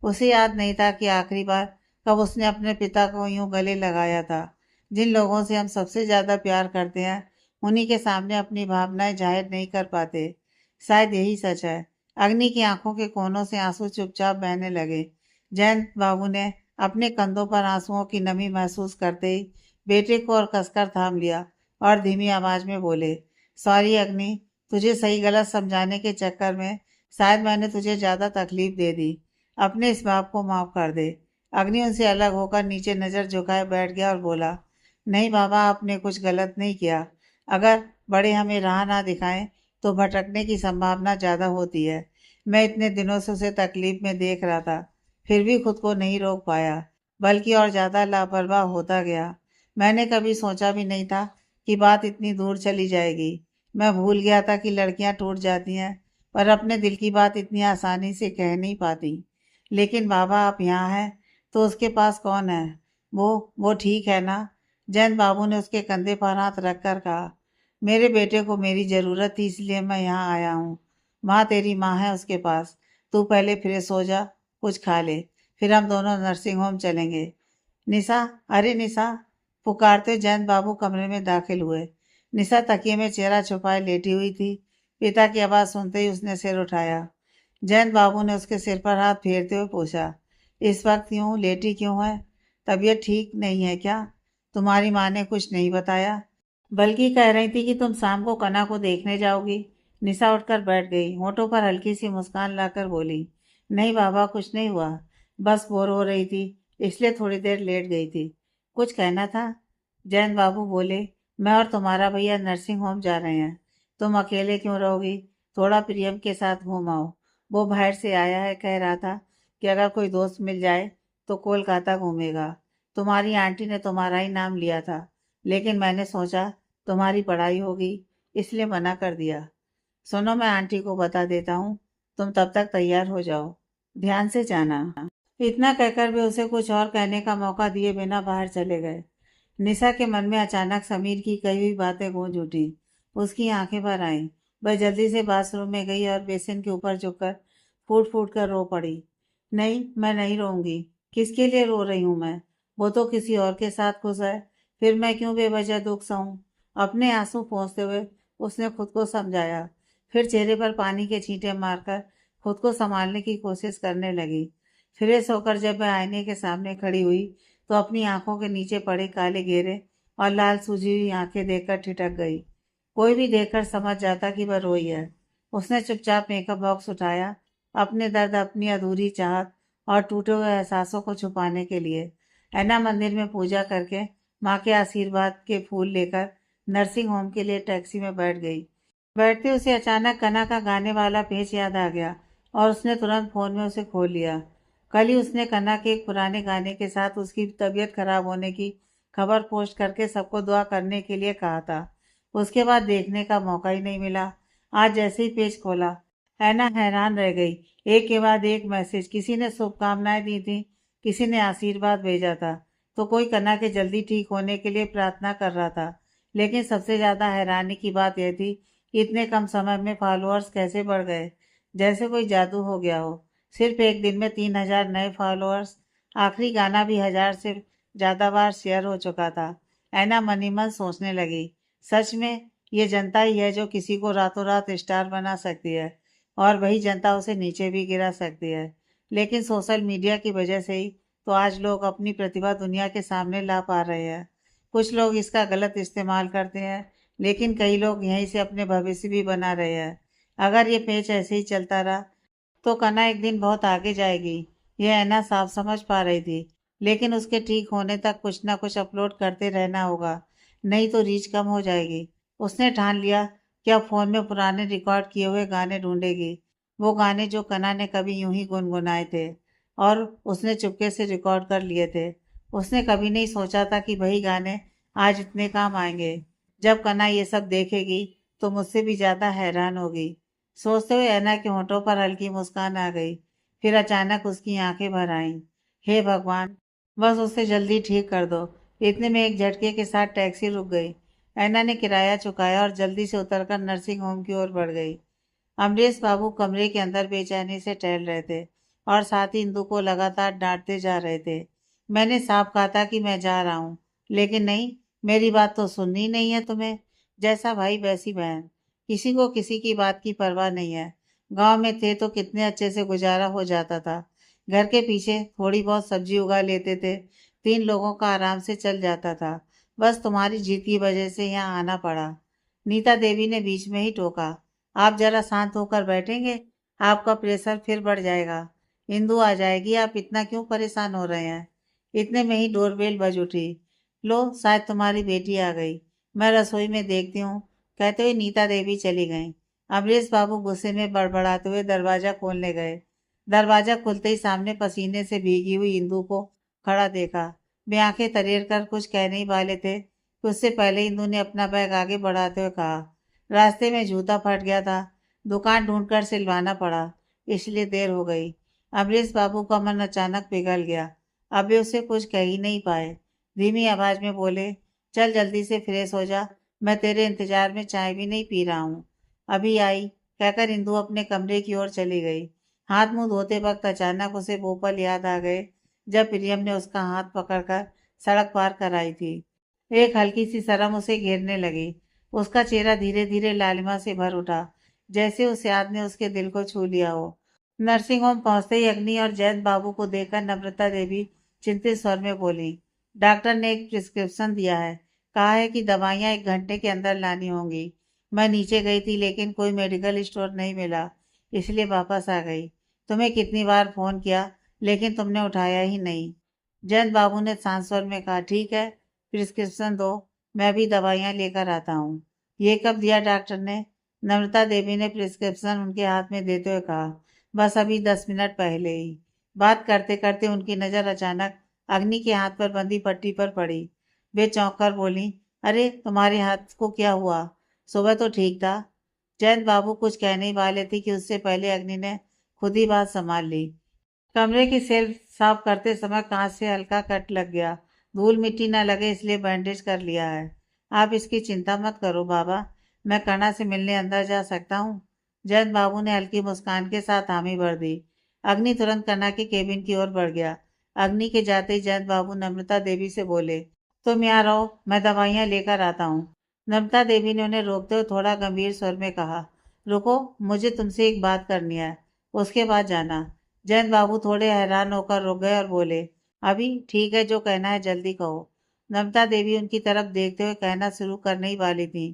उसे याद नहीं था कि आखिरी बार कब उसने अपने पिता को यूं गले लगाया था। जिन लोगों से हम सबसे ज्यादा प्यार करते हैं, उन्हीं के सामने अपनी भावनाएं जाहिर नहीं कर पाते। शायद यही सच है। अग्नि की आंखों के कोनों से आंसू चुपचाप बहने लगे। जयंत बाबू ने अपने कंधों पर आंसुओं की नमी महसूस करते ही बेटे को और कसकर थाम लिया और धीमी आवाज में बोले, सॉरी अग्नि, तुझे सही गलत समझाने के चक्कर में शायद मैंने तुझे ज्यादा तकलीफ दे दी। अपने इस बाप को माफ कर दे। अग्नि उनसे अलग होकर नीचे नजर झुकाए बैठ गया और बोला, नहीं बाबा, आपने कुछ गलत नहीं किया। अगर बड़े हमें राह ना दिखाएं तो भटकने की संभावना ज्यादा होती है। मैं इतने दिनों से उसे तकलीफ में देख रहा था, फिर भी खुद को नहीं रोक पाया, बल्कि और ज्यादा लापरवाह होता गया। मैंने कभी सोचा भी नहीं था कि बात इतनी दूर चली जाएगी। मैं भूल गया था कि लड़कियां टूट जाती हैं, पर अपने दिल की बात इतनी आसानी से कह नहीं पाती। लेकिन बाबा, आप यहाँ हैं तो उसके पास कौन है? वो ठीक है ना? जयंत बाबू ने उसके कंधे पर हाथ रखकर कहा, मेरे बेटे को मेरी जरूरत थी, इसलिए मैं यहाँ आया हूँ। माँ, तेरी माँ है उसके पास। तू पहले फ्रेश हो जा, कुछ खा ले, फिर हम दोनों नर्सिंग होम चलेंगे। निशा, अरे निशा, पुकारते जयंत बाबू कमरे में दाखिल हुए। निशा तकिए में चेहरा छुपाए लेटी हुई थी। पिता की आवाज सुनते ही उसने सिर उठाया। जयंत बाबू ने उसके सिर पर हाथ फेरते हुए पूछा, इस वक्त यूं लेटी क्यों है? तबीयत ठीक नहीं है क्या? तुम्हारी माँ ने कुछ नहीं बताया? बल्कि कह रही थी कि तुम शाम को कना को देखने जाओगी। निशा उठकर बैठ गई, होठों पर हल्की सी मुस्कान लाकर बोली, नहीं बाबा, कुछ नहीं हुआ, बस बोर हो रही थी, इसलिए थोड़ी देर लेट गई थी। कुछ कहना था? जयंत बाबू बोले, मैं और तुम्हारा भैया नर्सिंग होम जा रहे हैं। तुम अकेले क्यों रहोगी? थोड़ा प्रियम के साथ घूम आओ। वो बाहर से आया है, कह रहा था कि अगर कोई दोस्त मिल जाए तो कोलकाता घूमेगा। तुम्हारी आंटी ने तुम्हारा ही नाम लिया था, लेकिन मैंने सोचा तुम्हारी पढ़ाई होगी, इसलिए मना कर दिया। सुनो, मैं आंटी को बता देता हूँ, तुम तब तक तैयार हो जाओ, ध्यान से जाना। इतना कहकर वे उसे कुछ और कहने का मौका दिए बिना बाहर चले गए। निशा के मन में अचानक समीर की कही हुई बातें गूंज उठी। उसकी आंखें भर आईं। वह जल्दी से बाथरूम में गई और बेसिन के ऊपर झुककर फूट फूट कर रो पड़ी। नहीं, मैं नहीं रोऊंगी। किसके लिए रो रही हूँ मैं? वो तो किसी और के साथ खुश है, फिर मैं क्यों बेवजह दुख सहूं? अपने आंसू पोंछते हुए उसने खुद को समझाया। फिर चेहरे पर पानी के छींटे मारकर खुद को संभालने की कोशिश करने लगी। फ्रेश होकर जब वह आईने के सामने खड़ी हुई तो अपनी आंखों के नीचे पड़े काले घेरे और लाल सूजी हुई आंखें देखकर ठिठक गई। कोई भी देखकर समझ जाता कि वह रोई है। उसने चुपचाप मेकअप बॉक्स उठाया, अपने दर्द, अपनी अधूरी चाहत और टूटे हुए एहसासों को छुपाने के लिए। ऐना मंदिर में पूजा करके माँ के आशीर्वाद के फूल लेकर नर्सिंग होम के लिए टैक्सी में बैठ गई। बैठते उसे अचानक कना का गाने वाला पेज याद आ गया और उसने तुरंत फोन में उसे खोल लिया। कल ही उसने कन्ना के एक पुराने गाने के साथ उसकी तबीयत खराब होने की खबर पोस्ट करके सबको दुआ करने के लिए कहा था। उसके बाद देखने का मौका ही नहीं मिला। आज जैसे ही पेज खोला, ऐना हैरान रह गई। एक के बाद एक मैसेज, किसी ने शुभकामनाएं दी थी, किसी ने आशीर्वाद भेजा था, तो कोई कन्ना के जल्दी ठीक होने के लिए प्रार्थना कर रहा था। लेकिन सबसे ज्यादा हैरानी की बात यह थी कि इतने कम समय में फॉलोअर्स कैसे बढ़ गए, जैसे कोई जादू हो गया हो। सिर्फ एक दिन में 3,000 नए फॉलोअर्स। आखिरी गाना भी 1,000 से ज्यादा बार शेयर हो चुका था। ऐना मनी मन सोचने लगी, सच में ये जनता ही है जो किसी को रातों रात स्टार बना सकती है, और वही जनता उसे नीचे भी गिरा सकती है। लेकिन सोशल मीडिया की वजह से ही तो आज लोग अपनी प्रतिभा दुनिया के सामने ला पा रहे हैं। कुछ लोग इसका गलत इस्तेमाल करते हैं, लेकिन कई लोग यहीं से अपने भविष्य भी बना रहे हैं। अगर ये पेच ऐसे ही चलता रहा तो कना एक दिन बहुत आगे जाएगी। यह ऐना साफ समझ पा रही थी, लेकिन उसके ठीक होने तक कुछ ना कुछ अपलोड करते रहना होगा, नहीं तो रीच कम हो जाएगी। उसने ठान लिया कि अब फोन में पुराने रिकॉर्ड किए हुए गाने ढूंढेगी। वो गाने जो कना ने कभी यूं ही गुनगुनाए थे और उसने चुपके से रिकॉर्ड कर लिए थे। उसने कभी नहीं सोचा था कि वही गाने आज इतने काम आएंगे। जब कना ये सब देखेगी तो मुझसे भी ज्यादा हैरान होगी। सोचते हुए ऐना के होठों पर हल्की मुस्कान आ गई। फिर अचानक उसकी आंखें भर आईं। हे भगवान, बस उसे जल्दी ठीक कर दो। इतने में एक झटके के साथ टैक्सी रुक गई। ऐना ने किराया चुकाया और जल्दी से उतरकर नर्सिंग होम की ओर बढ़ गई। अमरीश बाबू कमरे के अंदर बेचैनी से टहल रहे थे और साथ ही इंदु को लगातार डांटते जा रहे थे। मैंने साफ कहा था कि मैं जा रहा हूँ, लेकिन नहीं, मेरी बात तो सुननी नहीं है तुम्हें। जैसा भाई वैसी बहन, किसी को किसी की बात की परवाह नहीं है। गांव में थे तो कितने अच्छे से गुजारा हो जाता था। घर के पीछे थोड़ी बहुत सब्जी उगा लेते थे, 3 लोगों का आराम से चल जाता था। बस तुम्हारी जीत की वजह से यहाँ आना पड़ा। नीता देवी ने बीच में ही टोका। आप जरा शांत होकर बैठेंगे? आपका प्रेशर फिर बढ़ जाएगा। इंदु आ जाएगी, आप इतना क्यों परेशान हो रहे हैं? इतने में ही डोरबेल बज उठी। लो, शायद तुम्हारी बेटी आ गई, मैं रसोई में देखती हूँ, कहते हुए नीता देवी चली गईं। अमरीश बाबू गुस्से में बड़बड़ाते हुए दरवाजा खोलने गए। दरवाजा खुलते ही सामने पसीने से भीगी हुई इंदु को खड़ा देखा। वे आंखें तरेर कर कुछ कहने ही वाले थे कि उससे पहले इंदु ने अपना बैग आगे बढ़ाते हुए कहा, रास्ते में जूता फट गया था, दुकान ढूंढकर सिलवाना पड़ा, इसलिए देर हो गई। अमरीश बाबू का मन अचानक पिघल गया। अब वे उसे कुछ कह ही नहीं पाए। धीमी आवाज में बोले, चल जल्दी से फ्रेश हो जा, मैं तेरे इंतजार में चाय भी नहीं पी रहा हूँ। अभी आई, कहकर इंदु अपने कमरे की ओर चली गई। हाथ मुंह धोते वक्त अचानक उसे वो पल याद आ गए जब प्रियम ने उसका हाथ पकड़कर सड़क पार कराई थी। एक हल्की सी शर्म उसे घेरने लगी। उसका चेहरा धीरे धीरे लालिमा से भर उठा, जैसे उस याद ने उसके दिल को छू लिया हो। नर्सिंग होम पहुंचते ही अग्नि और जयंत बाबू को देखकर नम्रता देवी चिंतित स्वर में बोली, डॉक्टर ने एक प्रिस्क्रिप्शन दिया है, कहा है कि दवाइयाँ 1 घंटे के अंदर लानी होंगी। मैं नीचे गई थी लेकिन कोई मेडिकल स्टोर नहीं मिला, इसलिए वापस आ गई। तुम्हें कितनी बार फोन किया, लेकिन तुमने उठाया ही नहीं। जयंत बाबू ने शांत स्वर में कहा, ठीक है, प्रिस्क्रिप्शन दो, मैं भी दवाइयाँ लेकर आता हूँ। ये कब दिया डॉक्टर ने? नम्रता देवी ने प्रिस्क्रिप्शन उनके हाथ में देते हुए कहा, बस अभी 10 मिनट पहले ही। बात करते करते उनकी नज़र अचानक अग्नि के हाथ पर बंधी पट्टी पर पड़ी। वे चौंक कर बोली, अरे तुम्हारे हाथ को क्या हुआ? सुबह तो ठीक था। जयंत बाबू कुछ कहने ही वाले थे कि उससे पहले अग्नि ने खुद ही बात संभाल ली। कमरे की सेल्फ साफ करते समय कांच से हल्का कट लग गया। धूल मिट्टी न लगे इसलिए बैंडेज कर लिया है। आप इसकी चिंता मत करो बाबा, मैं कणा से मिलने अंदर जा सकता हूँ। जयंत बाबू ने हल्की मुस्कान के साथ हामी भर दी। अग्नि तुरंत कणा के केबिन की ओर बढ़ गया। अग्नि के जाते ही जयंत बाबू नम्रता देवी से बोले, तुम यहाँ रहो, मैं दवाइयाँ लेकर आता हूँ। नम्रता देवी ने उन्हें रोकते हुए थोड़ा गंभीर स्वर में कहा, रुको, मुझे तुमसे एक बात करनी है, उसके बाद जाना। जयंत बाबू थोड़े हैरान होकर रुक गए और बोले, अभी ठीक है, जो कहना है जल्दी कहो। नम्रता देवी उनकी तरफ देखते हुए कहना शुरू करने ही वाली थी।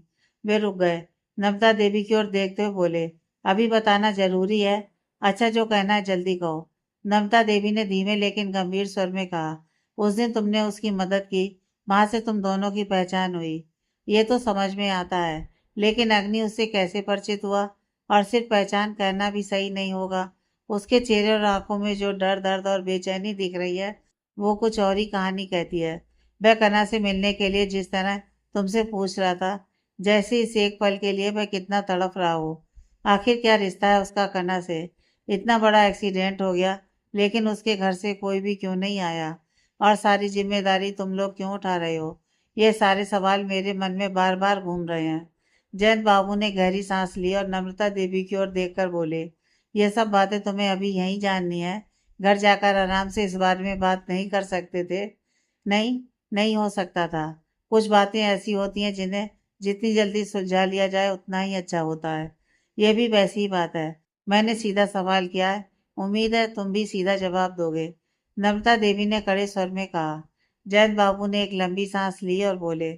वे रुक गए। नम्रता देवी की ओर देखते हुए बोले, अभी बताना जरूरी है? अच्छा, जो कहना है जल्दी कहो। नम्रता देवी ने धीमे लेकिन गंभीर स्वर में कहा, उस दिन तुमने उसकी मदद की, वहां से तुम दोनों की पहचान हुई, ये तो समझ में आता है, लेकिन अग्नि उससे कैसे परिचित हुआ? और सिर्फ पहचान करना भी सही नहीं होगा। उसके चेहरे और आंखों में जो डर, दर्द और बेचैनी दिख रही है, वो कुछ और ही कहानी कहती है। वह कना से मिलने के लिए जिस तरह तुमसे पूछ रहा था, जैसे इस एक पल के लिए वह कितना तड़प रहा हो। आखिर क्या रिश्ता है उसका कना से? इतना बड़ा एक्सीडेंट हो गया, लेकिन उसके घर से कोई भी क्यों नहीं आया? और सारी जिम्मेदारी तुम लोग क्यों उठा रहे हो? ये सारे सवाल मेरे मन में बार बार घूम रहे हैं। जयंत बाबू ने गहरी सांस ली और नम्रता देवी की ओर देखकर बोले, ये सब बातें तुम्हें अभी यहीं जाननी है? घर जाकर आराम से इस बारे में बात नहीं कर सकते थे? नहीं, नहीं हो सकता था। कुछ बातें ऐसी होती हैं जिन्हें जितनी जल्दी सुलझा लिया जाए उतना ही अच्छा होता है। यह भी वैसी ही बात है। मैंने सीधा सवाल किया है, उम्मीद है तुम भी सीधा जवाब दोगे। नम्रता देवी ने कड़े स्वर में कहा। जयंत बाबू ने एक लंबी सांस ली और बोले,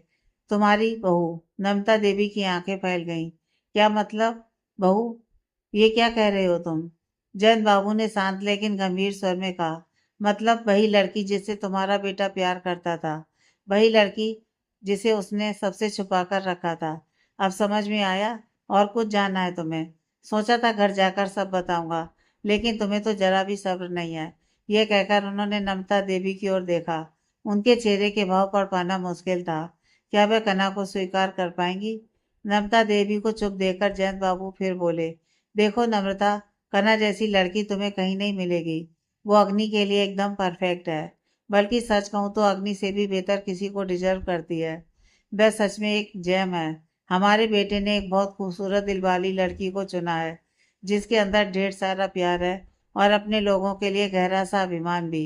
तुम्हारी बहू। नम्रता देवी की आंखें फैल गईं। क्या मतलब? बहू? ये क्या कह रहे हो तुम? जयंत बाबू ने शांत लेकिन गंभीर स्वर में कहा, मतलब वही लड़की जिससे तुम्हारा बेटा प्यार करता था, वही लड़की जिसे उसने सबसे छुपा कर रखा था। अब समझ में आया? और कुछ जानना है तुम्हें? सोचा था घर जाकर सब बताऊंगा, लेकिन तुम्हें तो जरा भी सब्र नहीं है। यह कहकर उन्होंने नम्रता देवी की ओर देखा। उनके चेहरे के भाव पढ़ पाना मुश्किल था। क्या वह कना को स्वीकार कर पाएंगी? नम्रता देवी को चुप देखकर जयंत बाबू फिर बोले, देखो नम्रता, कना जैसी लड़की तुम्हें कहीं नहीं मिलेगी। वो अग्नि के लिए एकदम परफेक्ट है। बल्कि सच कहूँ तो अग्नि से भी बेहतर किसी को डिजर्व करती है। वह सच में एक जेम है। हमारे बेटे ने एक बहुत खूबसूरत दिलवाली लड़की को चुना है, जिसके अंदर ढेर सारा प्यार है और अपने लोगों के लिए गहरा सा अभिमान भी।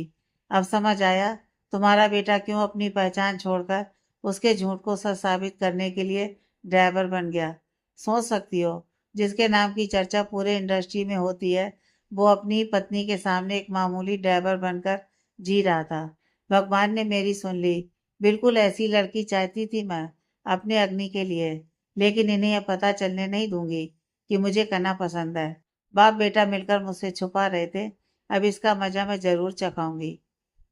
अब समझ आया तुम्हारा बेटा क्यों अपनी पहचान छोड़कर उसके झूठ को सच साबित करने के लिए ड्राइवर बन गया। सोच सकती हो, जिसके नाम की चर्चा पूरे इंडस्ट्री में होती है, वो अपनी पत्नी के सामने एक मामूली ड्राइवर बनकर जी रहा था। भगवान ने मेरी सुन ली। बिल्कुल ऐसी लड़की चाहती थी मैं अपने अग्नि के लिए, लेकिन इन्हें यह पता चलने नहीं दूंगी कि मुझे कना पसंद है। बाप बेटा मिलकर मुझसे छुपा रहे थे, अब इसका मजा मैं जरूर चखाऊंगी।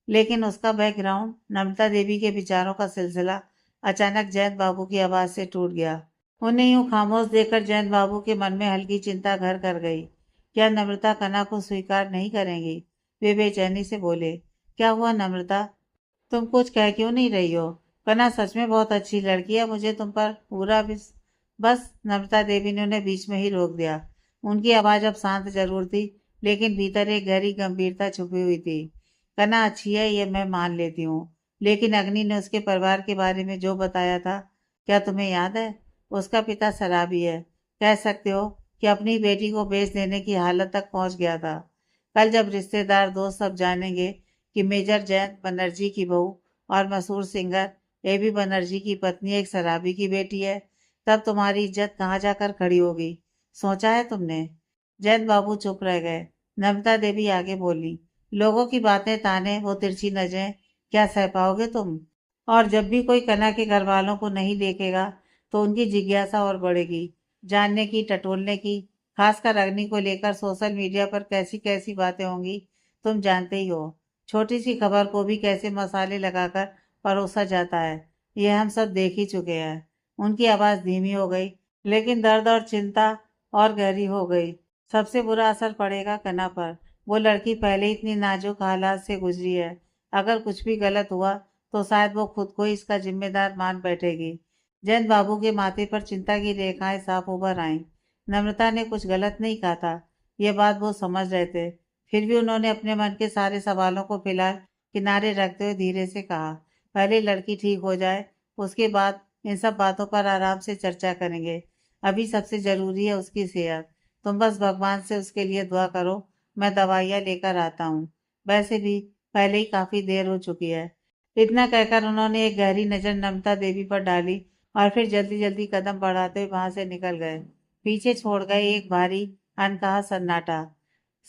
लेकिन उसका बैकग्राउंड? नम्रता देवी के विचारों का सिलसिला अचानक जयंत बाबू की आवाज से टूट गया। उन्हें यूं खामोश देखकर जयंत बाबू के मन में हल्की चिंता घर कर गई। क्या नम्रता कना को स्वीकार नहीं करेंगी? वे बेचैनी से बोले, क्या हुआ नम्रता, तुम कुछ कह क्यों नहीं रही हो? कना सच में बहुत अच्छी लड़की है, मुझे तुम पर पूरा बस। नम्रता देवी ने उन्हें बीच में ही रोक दिया। उनकी आवाज अब शांत जरूर थी, लेकिन भीतर एक गहरी गंभीरता छुपी हुई थी। कना अच्छी है, ये मैं मान लेती हूँ, लेकिन अग्नि ने उसके परिवार के बारे में जो बताया था, क्या तुम्हें याद है? उसका पिता शराबी है। कह सकते हो कि अपनी बेटी को बेच देने की हालत तक पहुंच गया था। कल जब रिश्तेदार दोस्त सब जानेंगे कि मेजर जयंत बनर्जी की बहू और मशहूर सिंगर एबी बनर्जी की पत्नी एक शराबी की बेटी है, तब तुम्हारी इज्जत कहाँ जाकर खड़ी होगी? सोचा है तुमने? जयंत बाबू चुप रह गए। नम्रता देवी आगे बोली, लोगों की बातें, ताने, वो तिरछी नजरें क्या सह पाओगे तुम? और जब भी कोई कना के घर वालों को नहीं देखेगा, तो उनकी जिज्ञासा और बढ़ेगी, जानने की, टटोलने की। खासकर अग्नि को लेकर सोशल मीडिया पर कैसी कैसी बातें होंगी, तुम जानते ही हो। छोटी सी खबर को भी कैसे मसाले लगाकर परोसा जाता है, यह हम सब देख ही चुके हैं। उनकी आवाज धीमी हो गई, लेकिन दर्द और चिंता और गहरी हो गई। सबसे बुरा असर पड़ेगा कना पर। वो लड़की पहले ही इतनी नाजुक हालात से गुजरी है। अगर कुछ भी गलत हुआ तो शायद वो खुद को ही इसका जिम्मेदार मान बैठेगी। जयंत बाबू के माथे पर चिंता की रेखाएं साफ उभर आईं। नम्रता ने कुछ गलत नहीं कहा था, यह बात वो समझ रहे थे। फिर भी उन्होंने अपने मन के सारे सवालों को फिलहाल किनारे रखते हुए धीरे से कहा, पहले लड़की ठीक हो जाए, उसके बाद इन सब बातों पर आराम से चर्चा करेंगे। अभी सबसे ज़रूरी है उसकी सेहत। तुम बस भगवान से उसके लिए दुआ करो, मैं दवाइयाँ लेकर आता हूँ। वैसे भी पहले ही काफ़ी देर हो चुकी है। इतना कहकर उन्होंने एक गहरी नज़र नम्रता देवी पर डाली और फिर जल्दी जल्दी कदम बढ़ाते हुए वहां से निकल गए। पीछे छोड़ गए एक भारी अनकहा सन्नाटा।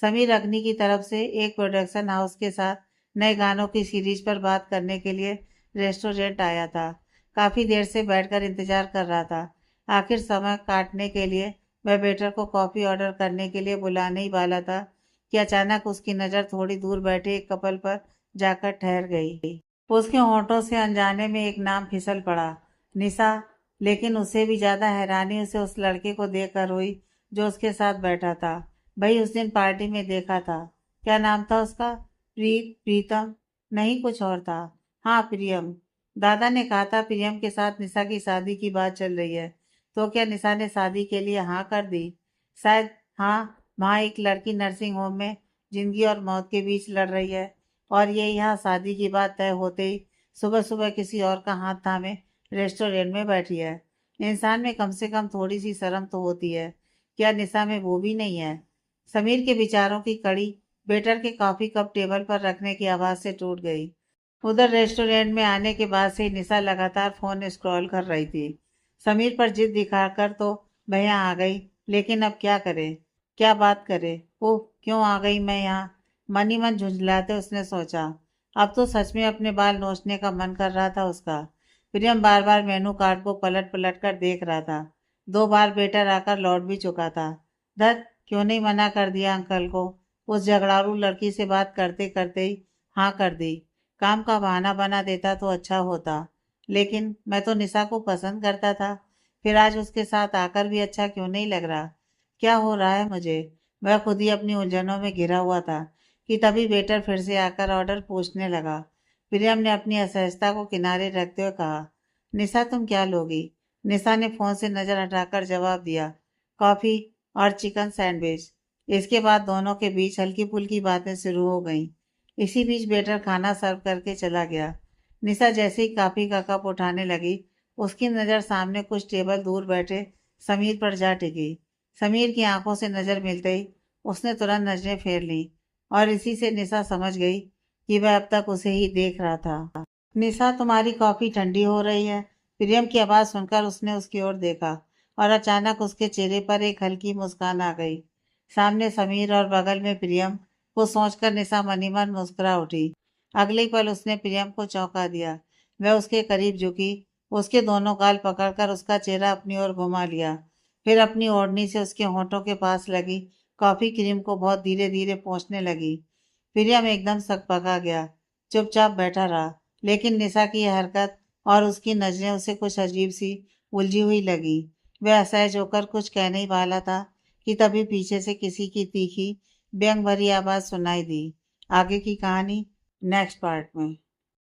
समीर अग्नि की तरफ से एक प्रोडक्शन हाउस के साथ नए गानों की सीरीज पर बात करने के लिए रेस्टोरेंट आया था। काफ़ी देर से बैठकर इंतजार कर रहा था। आखिर समय काटने के लिए वह वेटर को कॉफ़ी ऑर्डर करने के लिए बुलाने ही वाला था कि अचानक उसकी नज़र थोड़ी दूर बैठे एक कपल पर जाकर ठहर गई। उसके होंठों से अनजाने में एक नाम फिसल पड़ा, निशा। लेकिन उससे भी ज्यादा हैरानी उसे उस लड़के को देखकर हुई जो उसके साथ बैठा था। भाई उस दिन पार्टी में देखा था। क्या नाम था उसका? प्रीतम? नहीं, कुछ और था। हाँ, प्रियम। दादा ने कहा था प्रियम के साथ निशा की शादी की बात चल रही है। तो क्या निशा ने शादी के लिए हाँ कर दी? शायद। हाँ। वहाँ एक लड़की नर्सिंग होम में जिंदगी और मौत के बीच लड़ रही है, और ये यहाँ शादी की बात तय होते ही सुबह सुबह किसी और का हाथ थामे रेस्टोरेंट में बैठी है। इंसान में कम से कम थोड़ी सी शर्म तो होती है। क्या निशा में वो भी नहीं है? समीर के विचारों की कड़ी वेटर के कॉफी कप टेबल पर रखने की आवाज से टूट गई। उधर रेस्टोरेंट में आने के बाद से ही निशा लगातार फोन स्क्रॉल कर रही थी। समीर पर जिद दिखाकर तो भैया आ गई, लेकिन अब क्या करे, क्या बात करे? ओह, क्यों आ गई मैं यहाँ? मन ही मन झुंझलाते उसने सोचा। अब तो सच में अपने बाल नोचने का मन कर रहा था उसका। प्रियम बार बार मेनू कार्ड को पलट पलट कर देख रहा था। 2 बार वेटर आकर लौट भी चुका था। धत, क्यों नहीं मना कर दिया अंकल को? उस झगड़ालू लड़की से बात करते करते ही हाँ कर दी। काम का बहाना बना देता तो अच्छा होता। लेकिन मैं तो निशा को पसंद करता था। फिर आज उसके साथ आकर भी अच्छा क्यों नहीं लग रहा? क्या हो रहा है मुझे? मैं खुद ही अपनी उलझनों में घिरा हुआ था कि तभी वेटर फिर से आकर ऑर्डर पूछने लगा। प्रियम ने अपनी असहजता को किनारे रखते हुए कहा, निशा तुम क्या लोगी? निशा ने फोन से नजर हटाकर जवाब दिया, कॉफी और चिकन सैंडविच। इसके बाद दोनों के बीच हल्की फुल्की बातें शुरू हो गईं। इसी बीच वेटर खाना सर्व करके चला गया। निशा जैसे ही कॉफी का कप उठाने लगी, उसकी नज़र सामने कुछ टेबल दूर बैठे समीर पर जा टिकी। समीर की आंखों से नज़र मिलते ही उसने तुरंत नजरें फेर ली, और इसी से निशा समझ गई कि वह अब तक उसे ही देख रहा था। निशा, तुम्हारी कॉफी ठंडी हो रही है। प्रियम की आवाज़ सुनकर उसने उसकी ओर देखा, और अचानक उसके चेहरे पर एक हल्की मुस्कान आ गई। सामने समीर और बगल में प्रियम को सोचकर निशा मनी मन मुस्कुरा उठी। अगले ही पल उसने प्रियम को चौंका दिया। वह उसके करीब झुकी, उसके दोनों गाल पकड़कर उसका चेहरा अपनी ओर घुमा लिया। फिर अपनी ओढ़नी से उसके होठों के पास लगी कॉफी क्रीम को बहुत धीरे धीरे पोंछने लगी। प्रियम एकदम सकपका गया, चुपचाप बैठा रहा। लेकिन निशा की यह हरकत और उसकी नजरें उसे कुछ अजीब सी उलझी हुई लगी। वह असहज होकर कुछ कहने ही वाला था कि तभी पीछे से किसी की तीखी व्यंग भरी आवाज सुनाई दी। आगे की कहानी नेक्स्ट पार्ट में।